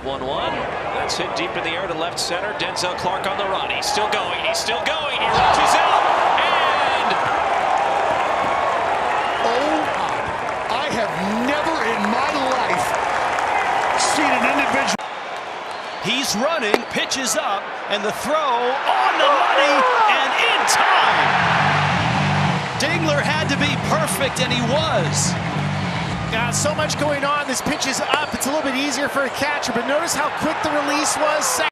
1-1. That's hit deep in the air to left center. Denzel Clark on the run. He's still going. He's still going. He reaches out. And I have never in my life seen an individual. He's running, pitches up, and the throw on the money and in time. Dingler had to be perfect, and he was. Got so much going on. This pitch is up. It's a little bit easier for a catcher, but notice how quick the release was.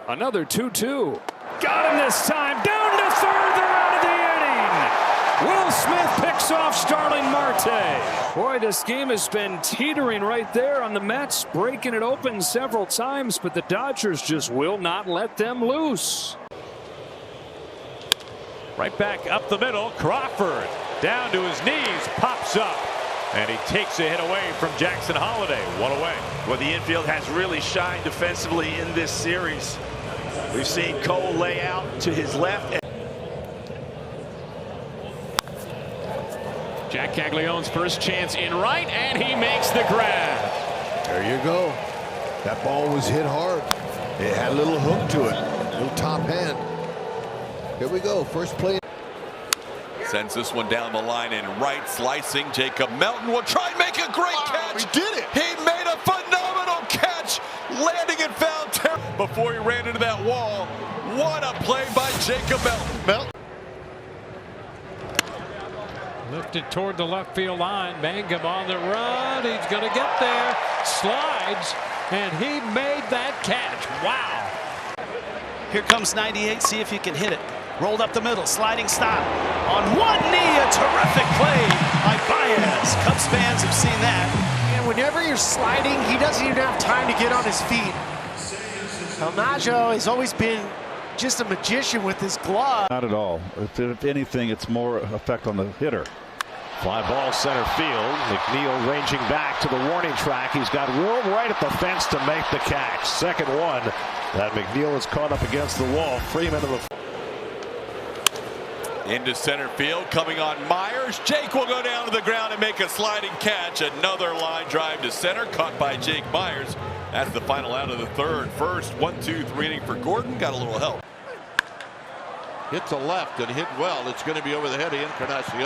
Another 2-2. Got him this time. Down to third. They're out of the inning. Will Smith picks off Starling Marte. Boy, this game has been teetering right there on the Mets, breaking it open several times, but the Dodgers just will not let them loose. Right back up the middle. Crawford down to his knees, pops up. And he takes a hit away from Jackson Holiday. One away. Well, the infield has really shined defensively in this series. We've seen Cole lay out to his left. Jack Caglianone's first chance in right, and he makes the grab. There you go. That ball was hit hard. It had a little hook to it, a little top hand. Here we go. First play. Sends this one down the line in right, slicing. Jacob Melton will try and make a great catch. He did it. He made a phenomenal catch, landing in foul territory before he ran into that wall. What a play by Jacob Melton. Lifted toward the left field line. Mangum on the run. He's going to get there. Slides, and he made that catch. Wow. Here comes 98. See if you can hit it. Rolled up the middle, sliding stop. On one knee, a terrific play by Baez. Cubs fans have seen that. And whenever you're sliding, he doesn't even have time to get on his feet. Almajo has always been just a magician with his glove. Not at all. If anything, it's more effect on the hitter. Fly ball center field. McNeil ranging back to the warning track. He's got room right at the fence to make the catch. Second one that McNeil is caught up against the wall. Freeman to the into center field, coming on Myers. Jake will go down to the ground and make a sliding catch. Another line drive to center, caught by Jake Myers. That's the final out of the third. First 1-2-3 inning for Gordon. Got a little help. Hit to left and hit well. It's going to be over the head of Encarnacion,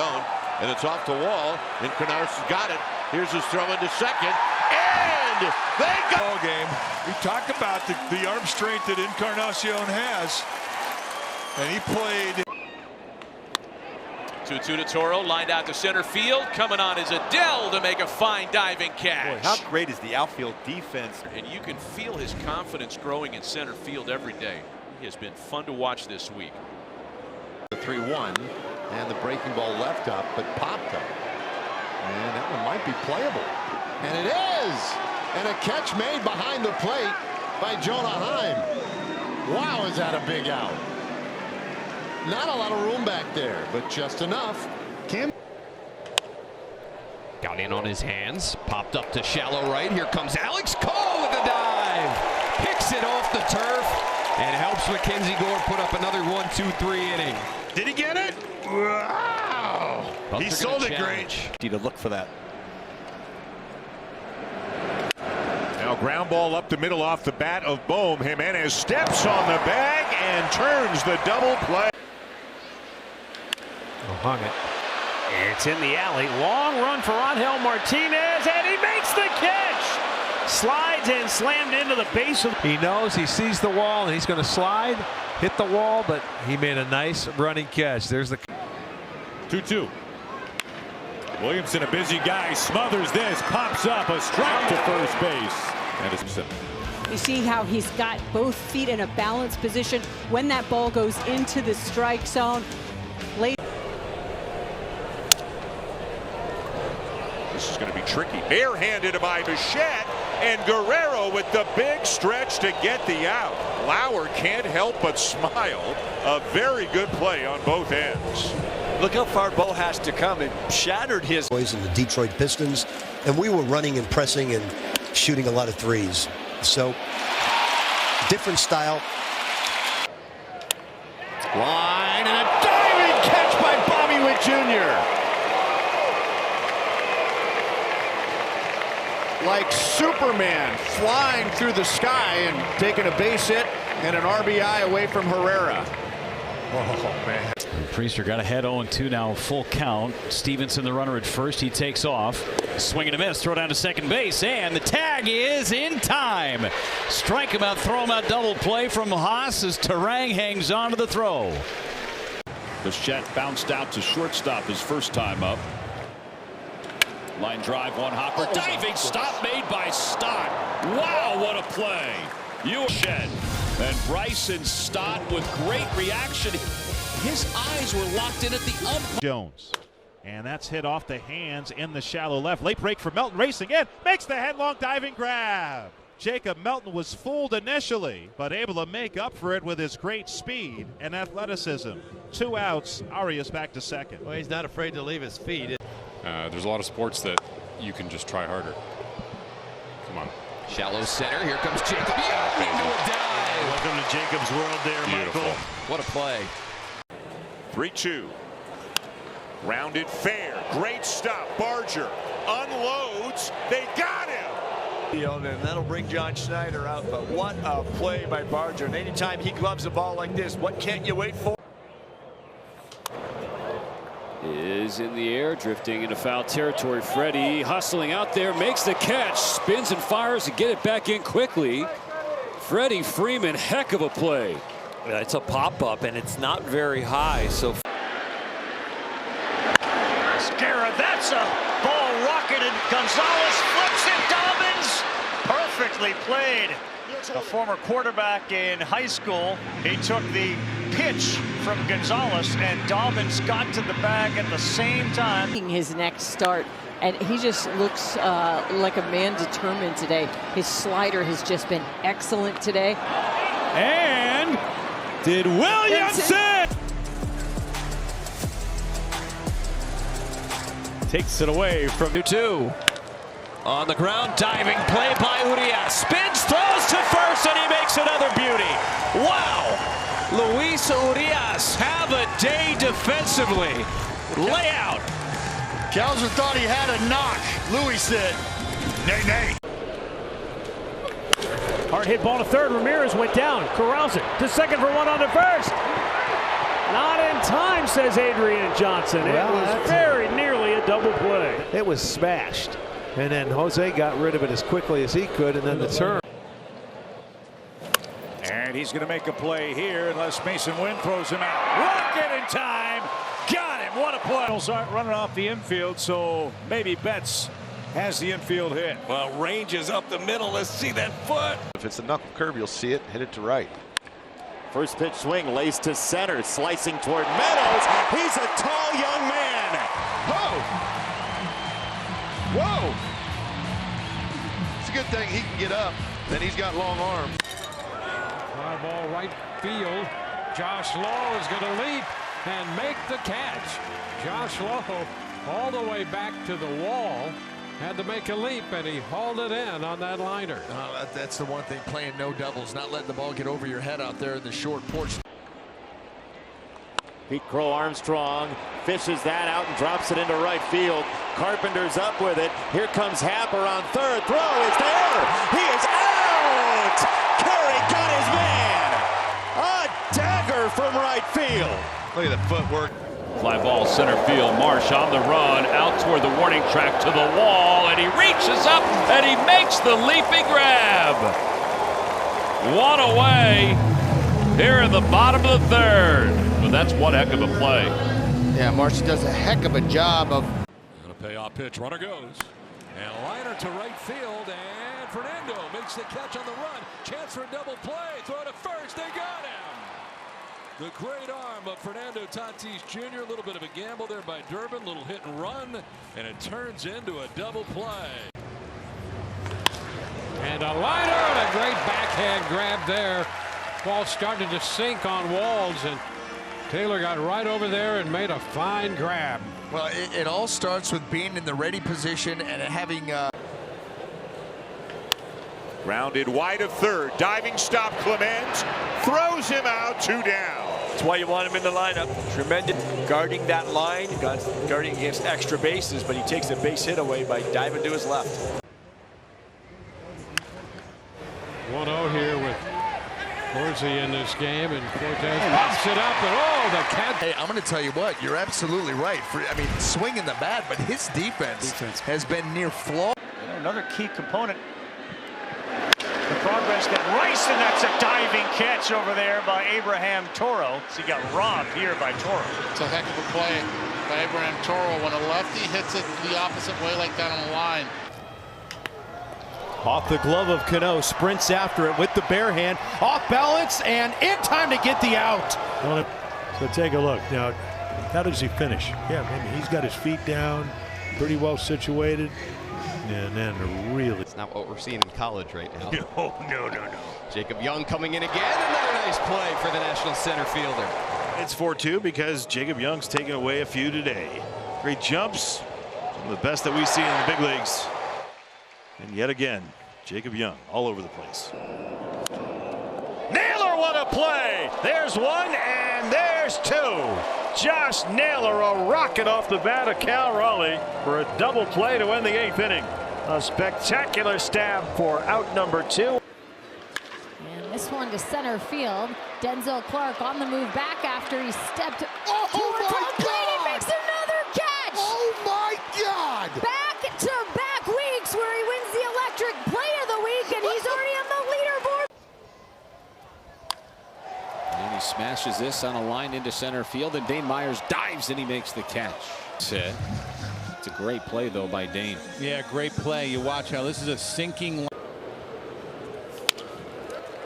and it's off the wall. Encarnacion got it. Here's his throw into second, and they go. Ball game. We talk about the arm strength that Encarnacion has, and he played. 2-2 to Toro, lined out to center field. Coming on is Adele to make a fine diving catch. Boy, how great is the outfield defense? And you can feel his confidence growing in center field every day. He has been fun to watch this week. The 3-1, and the breaking ball left up, but popped up. And that one might be playable. And it is! And a catch made behind the plate by Jonah Heim. Wow, is that a big out? Not a lot of room back there, but just enough. Got in on his hands, popped up to shallow right. Here comes Alex Cole with a dive. Picks it off the turf and helps Mackenzie Gore put up another 1-2-3 inning. Did he get it? Wow! He sold it great. Need to look for that. Now ground ball up the middle off the bat of Bohm. Jimenez steps on the bag and turns the double play. Hung it. It's in the alley. Long run for Angel Martinez, and he makes the catch. Slides and slammed into the base of. He knows, he sees the wall, and he's going to slide, hit the wall, but he made a nice running catch. There's the 2-2. Williamson, a busy guy, smothers this, pops up, a strike to first base. And it's simple. You see how he's got both feet in a balanced position when that ball goes into the strike zone. Late. This is going to be tricky. Barehanded by Bichette, and Guerrero with the big stretch to get the out. Lauer can't help but smile. A very good play on both ends. Look how far Bo has to come, and shattered his. Boys in the Detroit Pistons, and we were running and pressing and shooting a lot of threes. So, different style. Line and a diving catch by Bobby Witt Jr. Like Superman, flying through the sky and taking a base hit and an RBI away from Herrera. Oh, man. Priester got ahead 0-2 now, full count. Stevenson the runner at first. He takes off. Swing and a miss. Throw down to second base. And the tag is in time. Strike him out, throw him out, double play from Haas as Terang hangs on to the throw. Bichette bounced out to shortstop his first time up. Line drive, one hopper. Diving stop made by Stott. Wow, what a play. Bichette. And Bryson Stott with great reaction. His eyes were locked in at the umpire. Jones. And that's hit off the hands in the shallow left. Late break for Melton, racing in. Makes the headlong diving grab. Jacob Melton was fooled initially, but able to make up for it with his great speed and athleticism. 2 outs. Arias back to second. Well, he's not afraid to leave his feet. There's a lot of sports that you can just try harder. Come on. Shallow center. Here comes Jacob. Yeah, into a dive. Welcome to Jacob's world there, Beautiful. Michael. What a play. 3-2. Rounded fair. Great stop. Barger unloads. They got him. And that'll bring John Schneider out. But what a play by Barger. And anytime he gloves a ball like this, what can't you wait for? Is in the air, drifting into foul territory. Freddie hustling out there, makes the catch, spins and fires to get it back in quickly. Freddie Freeman, heck of a play. It's a pop-up, and it's not very high, so. Scara, that's a ball rocketed. Gonzalez flips it. Dobbins, perfectly played. A former quarterback in high school, he took the pitch from Gonzalez, and Dobbins got to the bag at the same time. His next start, and he just looks like a man determined today. His slider has just been excellent today. And did Williamson? takes it away from 2-2. On the ground, diving play by Urias. Spins, throws to first, and he makes another beauty. Wow! Luis Urias, have a day defensively. Layout. Kelsman thought he had a knock. Luis said, nay, nay. hard hit ball to third. Ramirez went down, corrals it to second for one on to first. Not in time, says Adrian Johnson. Well, it was very nearly a double play. It was smashed, and then Jose got rid of it as quickly as he could, and then the turn. And he's going to make a play here unless Mason Wynn throws him out. Rocket in time. Got him. What a play. Aren't running off the infield, so maybe Betts has the infield hit. Well, range is up the middle. Let's see that foot. If it's a knuckle curve, you'll see it. Hit it to right. First pitch swing, lays to center, slicing toward Meadows. He's a tall young man. Whoa! Whoa! It's a good thing he can get up. Then he's got long arms. Fly ball right field. Josh Lowe is going to leap and make the catch. Josh Lowe all the way back to the wall. Had to make a leap, and he hauled it in on that liner. That's the one thing, playing no doubles, not letting the ball get over your head out there in the short porch. Pete Crow Armstrong fishes that out and drops it into right field. Carpenter's up with it. Here comes Happer on third. Throw is there. He is out. Carey got his man. A dagger from right field. Look at the footwork. Fly ball center field. Marsh on the run out toward the warning track to the wall, and he reaches up and he makes the leaping grab. One away here in the bottom of the third. But that's one heck of a play. Yeah, Marsh does a heck of a job of. And a payoff pitch. Runner goes. And a liner to right field. And Fernando makes the catch on the run. Chance for a double play. Throw to first. They got him. The great arm of Fernando Tatis Jr. A little bit of a gamble there by Durbin. Little hit and run. And it turns into a double play. And a liner and a great backhand grab there. Ball started to sink on walls, and Taylor got right over there and made a fine grab. Well, it all starts with being in the ready position and having Rounded wide of third. Diving stop. Clemens throws him out. 2 down. That's why you want him in the lineup. Tremendous guarding that line, guarding against extra bases, but he takes a base hit away by diving to his left. 1-0 here with Corsi in this game, and Cortez pops it up, and oh, the cat. Hey, I'm going to tell you what, you're absolutely right. I mean, swinging the bat, but his defense has been near flawless. Another key component. The progress that Rice, and that's a diving catch over there by Abraham Toro. So he got robbed here by Toro. It's a heck of a play by Abraham Toro when a lefty hits it the opposite way like that on the line. Off the glove of Cano, sprints after it with the bare hand, off balance, and in time to get the out. So take a look. Now, how does he finish? Yeah, I mean, he's got his feet down, pretty well situated, and then really. It's not what we're seeing in college right now. No. Jacob Young coming in again. Another nice play for the National center fielder. It's 4-2 because Jacob Young's taken away a few today. Great jumps, some of the best that we see in the big leagues. And yet again, Jacob Young all over the place. Naylor, what a play! There's one, and there's two. Josh Naylor, a rocket off the bat of Cal Raleigh for a double play to end the 8th inning. A spectacular stab for out number 2. And this one to center field. Denzel Clark on the move back after he stepped towards home plate and makes another catch. Oh my God! Back-to-back weeks where he wins the electric play of the week, and he's already on the leaderboard. And he smashes this on a line into center field, and Dane Myers dives and he makes the catch. It's a great play though by Dane. Yeah, great play. You watch how this is a sinking.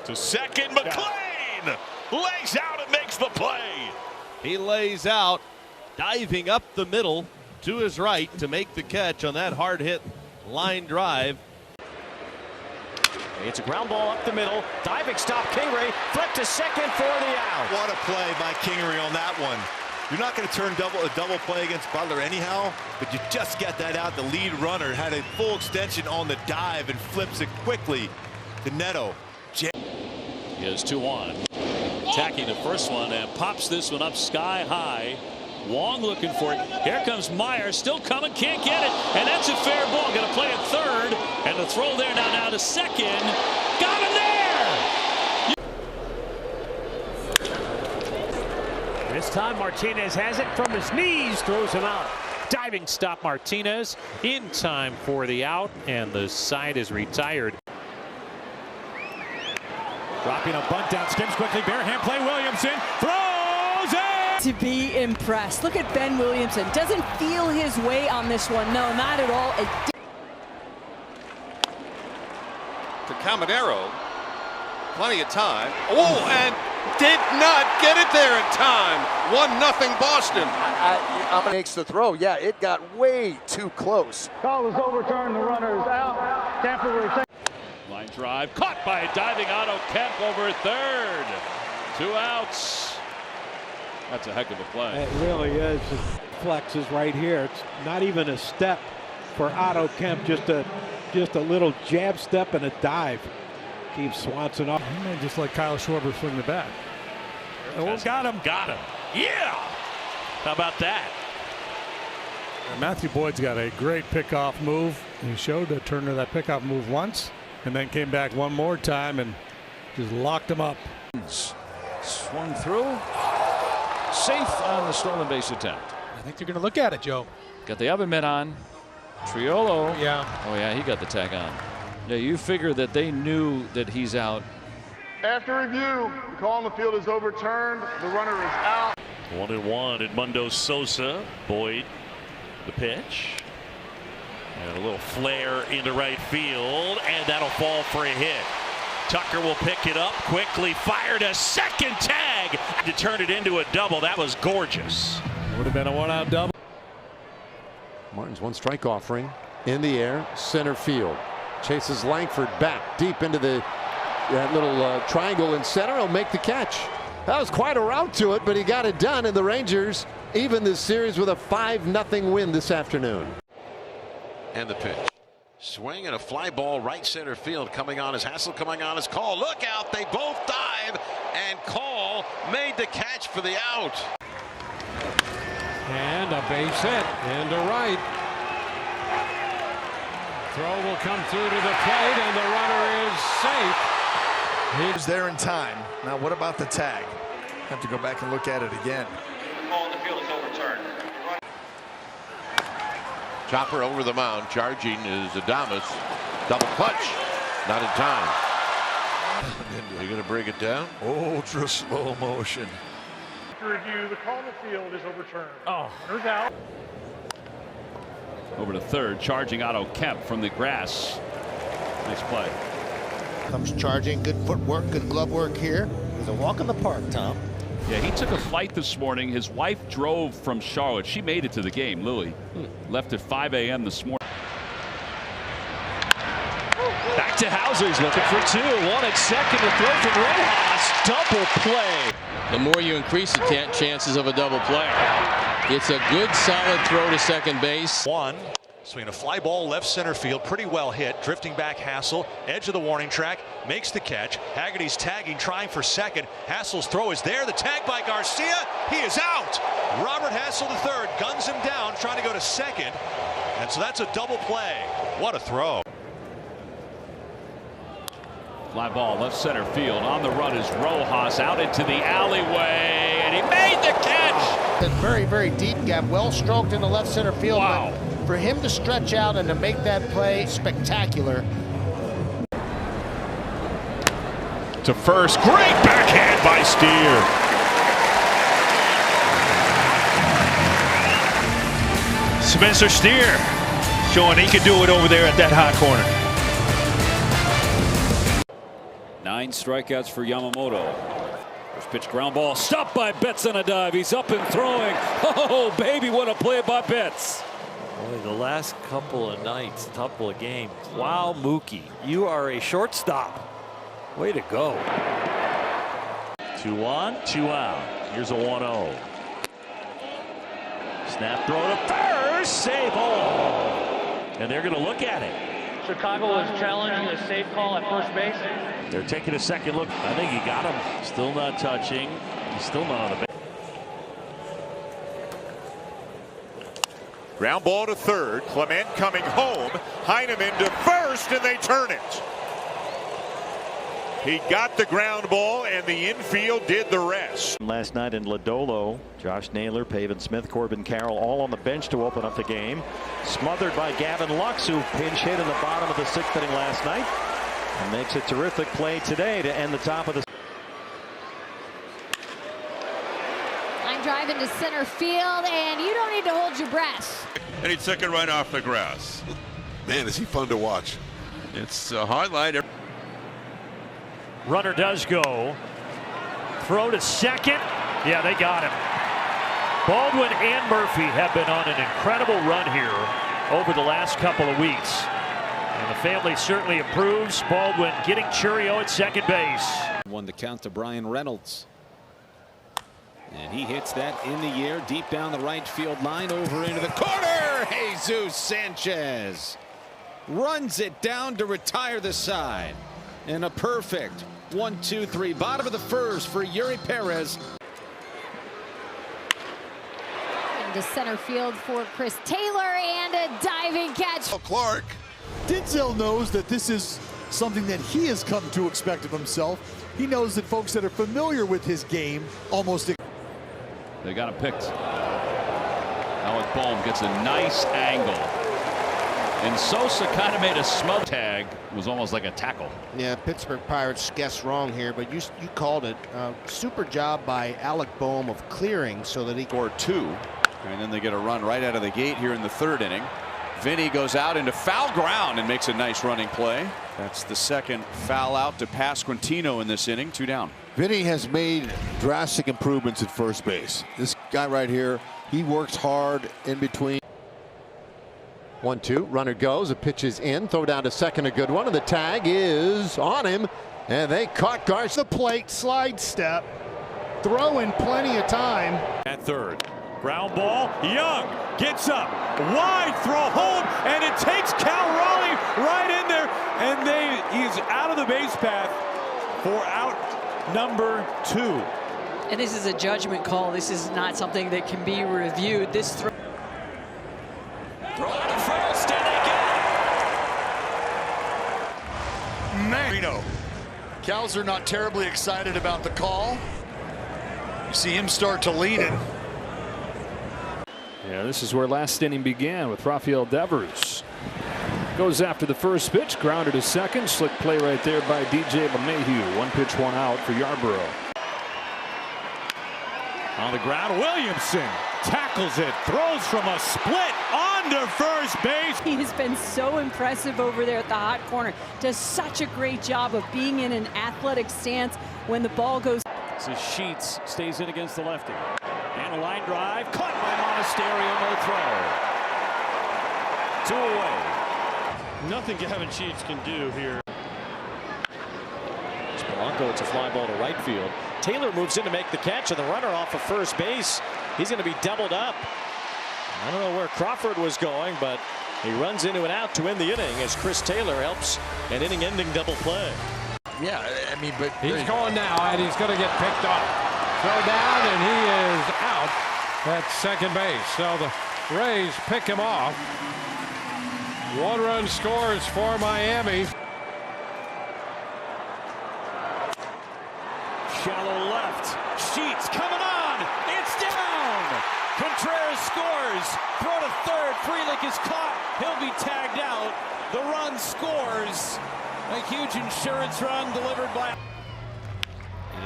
To second, McLean lays out and makes the play. He lays out, diving up the middle to his right to make the catch on that hard hit line drive. It's a ground ball up the middle. Diving stop, Kingery. Flip to second for the out. What a play by Kingery on that one. You're not going to turn a double play against Butler anyhow, but you just get that out. The lead runner had a full extension on the dive and flips it quickly to Neto. Here's 2-1. Attacking the first one and pops this one up sky high. Wong looking for it. Here comes Meyer, still coming, can't get it, and that's a fair ball. Going to play it third, and the throw there now to second. Got him there! This time Martinez has it from his knees, throws him out. Diving stop Martinez in time for the out, and the side is retired. Dropping a bunt down, skims quickly, Barehand play, Williamson throws it! To be impressed. Look at Ben Williamson. Doesn't feel his way on this one. No, not at all. To Caminero. Plenty of time. Oh, and did not get it there in time. 1-0 Boston. Makes the throw. Yeah, it got way too close. Call is overturned. The runner is out. Tampa will take. Line drive caught by diving Otto Kemp over third. 2 outs. That's a heck of a play. It really is. It flexes right here. It's not even a step for Otto Kemp. Just a little jab step and a dive. Keeps Swanson up. He may just let Kyle Schwarber swing the bat. Oh, got him. Got him. Yeah. How about that? Matthew Boyd's got a great pickoff move. He showed Turner that pickoff move once and then came back one more time and just locked him up. Swung through. Safe on the stolen base attempt. I think they're going to look at it, Joe. Got the oven mitt on. Triolo. Yeah. Oh, yeah, he got the tag on. Yeah, you figure that they knew that he's out. After review, the call on the field is overturned. The runner is out. 1-1 Edmundo Sosa. Boyd, the pitch. And a little flare into right field, and that'll fall for a hit. Tucker will pick it up quickly, fired a second tag to turn it into a double. That was gorgeous. Would have been a 1-out double. Martin's 1 strike offering in the air, center field. Chases Langford back deep into that little triangle in center. He'll make the catch. That was quite a route to it, but he got it done, and the Rangers even this series with a 5-0 win this afternoon. And the pitch. Swing and a fly ball right center field coming on as Hassel coming on as Call. Look out, they both dive, and Call made the catch for the out. And a base hit into right. Throw will come through to the plate, and the runner is safe. He's there in time. Now what about the tag? Have to go back and look at it again. Call on the field is overturned. Chopper over the mound. Charging is Adames. Double clutch. Not in time. You're going to bring it down? Ultra slow motion. After review, the call on the field is overturned. Oh, runner's out. Over to third, charging Otto Kemp from the grass. Nice play. Comes charging. Good footwork, good glove work here. It's a walk in the park, Tom. Yeah, he took a flight this morning. His wife drove from Charlotte. She made it to the game, Lily. Left at 5 a.m. this morning. Back to Hauser. He's looking for 2. 1 at second to throw from Rojas. Double play. The more you increase the chances of a double play. It's a good solid throw to second base. 1. Swinging a fly ball left center field, pretty well hit. Drifting back Hassel, edge of the warning track, makes the catch. Haggerty's tagging, trying for second. Hassel's throw is there. The tag by Garcia. He is out. Robert Hassel III guns him down, trying to go to second. And so that's a double play. What a throw. Fly ball left center field. On the run is Rojas out into the alleyway, and he made the catch. A very, very deep gap, well stroked in the left center field. Wow. But for him to stretch out and to make that play spectacular. To first, great backhand by Steer. Spencer Steer showing he can do it over there at that hot corner. 9 strikeouts for Yamamoto. First pitch ground ball stopped by Betts on a dive. He's up and throwing. Oh baby, what a play by Betts. Boy, the last couple of nights, couple of games. Wow, Mookie, you are a shortstop. Way to go. 2 on, 2 out. Here's a 1-0. Snap throw to first, save hole. And they're going to look at it. Chicago is challenging a safe call at first base. They're taking a second look. I think he got him. Still not touching. He's still not on the base. Ground ball to third. Clement coming home. Heineman to first, and they turn it. He got the ground ball, and the infield did the rest. Last night in Lodolo, Josh Naylor, Pavin Smith, Corbin Carroll all on the bench to open up the game. Smothered by Gavin Lux, who pinch hit in the bottom of the 6th inning last night. And makes a terrific play today to end the top of the. I'm driving to center field, and you don't need to hold your breath. And he took it right off the grass. Man, is he fun to watch. It's a highlight. Runner does go. Throw to second. Yeah, they got him. Baldwin and Murphy have been on an incredible run here over the last couple of weeks. And the family certainly approves. Baldwin getting Churio at second base. Won the count to Brian Reynolds. And he hits that in the air, deep down the right field line, over into the corner. Jesus Sanchez runs it down to retire the side. And a perfect 1-2-3, bottom of the first for Yuri Perez. Into center field for Chris Taylor, and a diving catch. Clark. Denzel knows that this is something that he has come to expect of himself. He knows that folks that are familiar with his game almost. They got him picked. Alec Bohm gets a nice angle. And Sosa kind of made a smother tag. Was almost like a tackle. Yeah, Pittsburgh Pirates guessed wrong here, but you called it. Super job by Alec Bohm of clearing so that he scored 2. And then they get a run right out of the gate here in the 3rd inning. Vinny goes out into foul ground and makes a nice running play. That's the second foul out to Pasquantino in this inning. 2 down. Vinny has made drastic improvements at first base. This guy right here, he works hard in between. 1-2, runner goes, a pitch is in, throw down to second, a good one, and the tag is on him, and they caught Garcia. The plate, slide step, throwing plenty of time. At third, ground ball, Young gets up, wide throw home, and it takes Cal Raleigh right in there, and he's out of the base path for out number 2. And this is a judgment call. This is not something that can be reviewed. This throw. Throw out to first, and they get it. Man. Cows are not terribly excited about the call. You see him start to lean it. Yeah, this is where last inning began with Rafael Devers. Goes after the first pitch, grounded to second. Slick play right there by DJ LeMahieu. 1 pitch, 1 out for Yarborough. On the ground, Williamson tackles it, throws from a split onto first base. He has been so impressive over there at the hot corner. Does such a great job of being in an athletic stance when the ball goes. So Sheets stays in against the lefty. And a line drive, caught by Monasterio, no throw. 2 away. Nothing Gavin Sheets can do here. Polanco, it's a fly ball to right field. Taylor moves in to make the catch, and the runner off of first base. He's going to be doubled up. I don't know where Crawford was going, but he runs into an out to end the inning as Chris Taylor helps an inning-ending double play. Yeah, I mean, but he's going now, and he's going to get picked up. Throw down, and he is out at second base. So the Rays pick him off. 1-run scores for Miami. Shallow left. Sheets coming on. It's down. Contreras scores. Throw to third. Frelick is caught. He'll be tagged out. The run scores. A huge insurance run delivered by.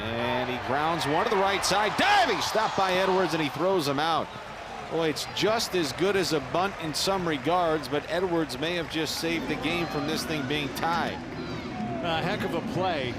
And he grounds one to the right side. Diving stopped by Edwards, and he throws him out. Boy, it's just as good as a bunt in some regards, but Edwards may have just saved the game from this thing being tied. A heck of a play.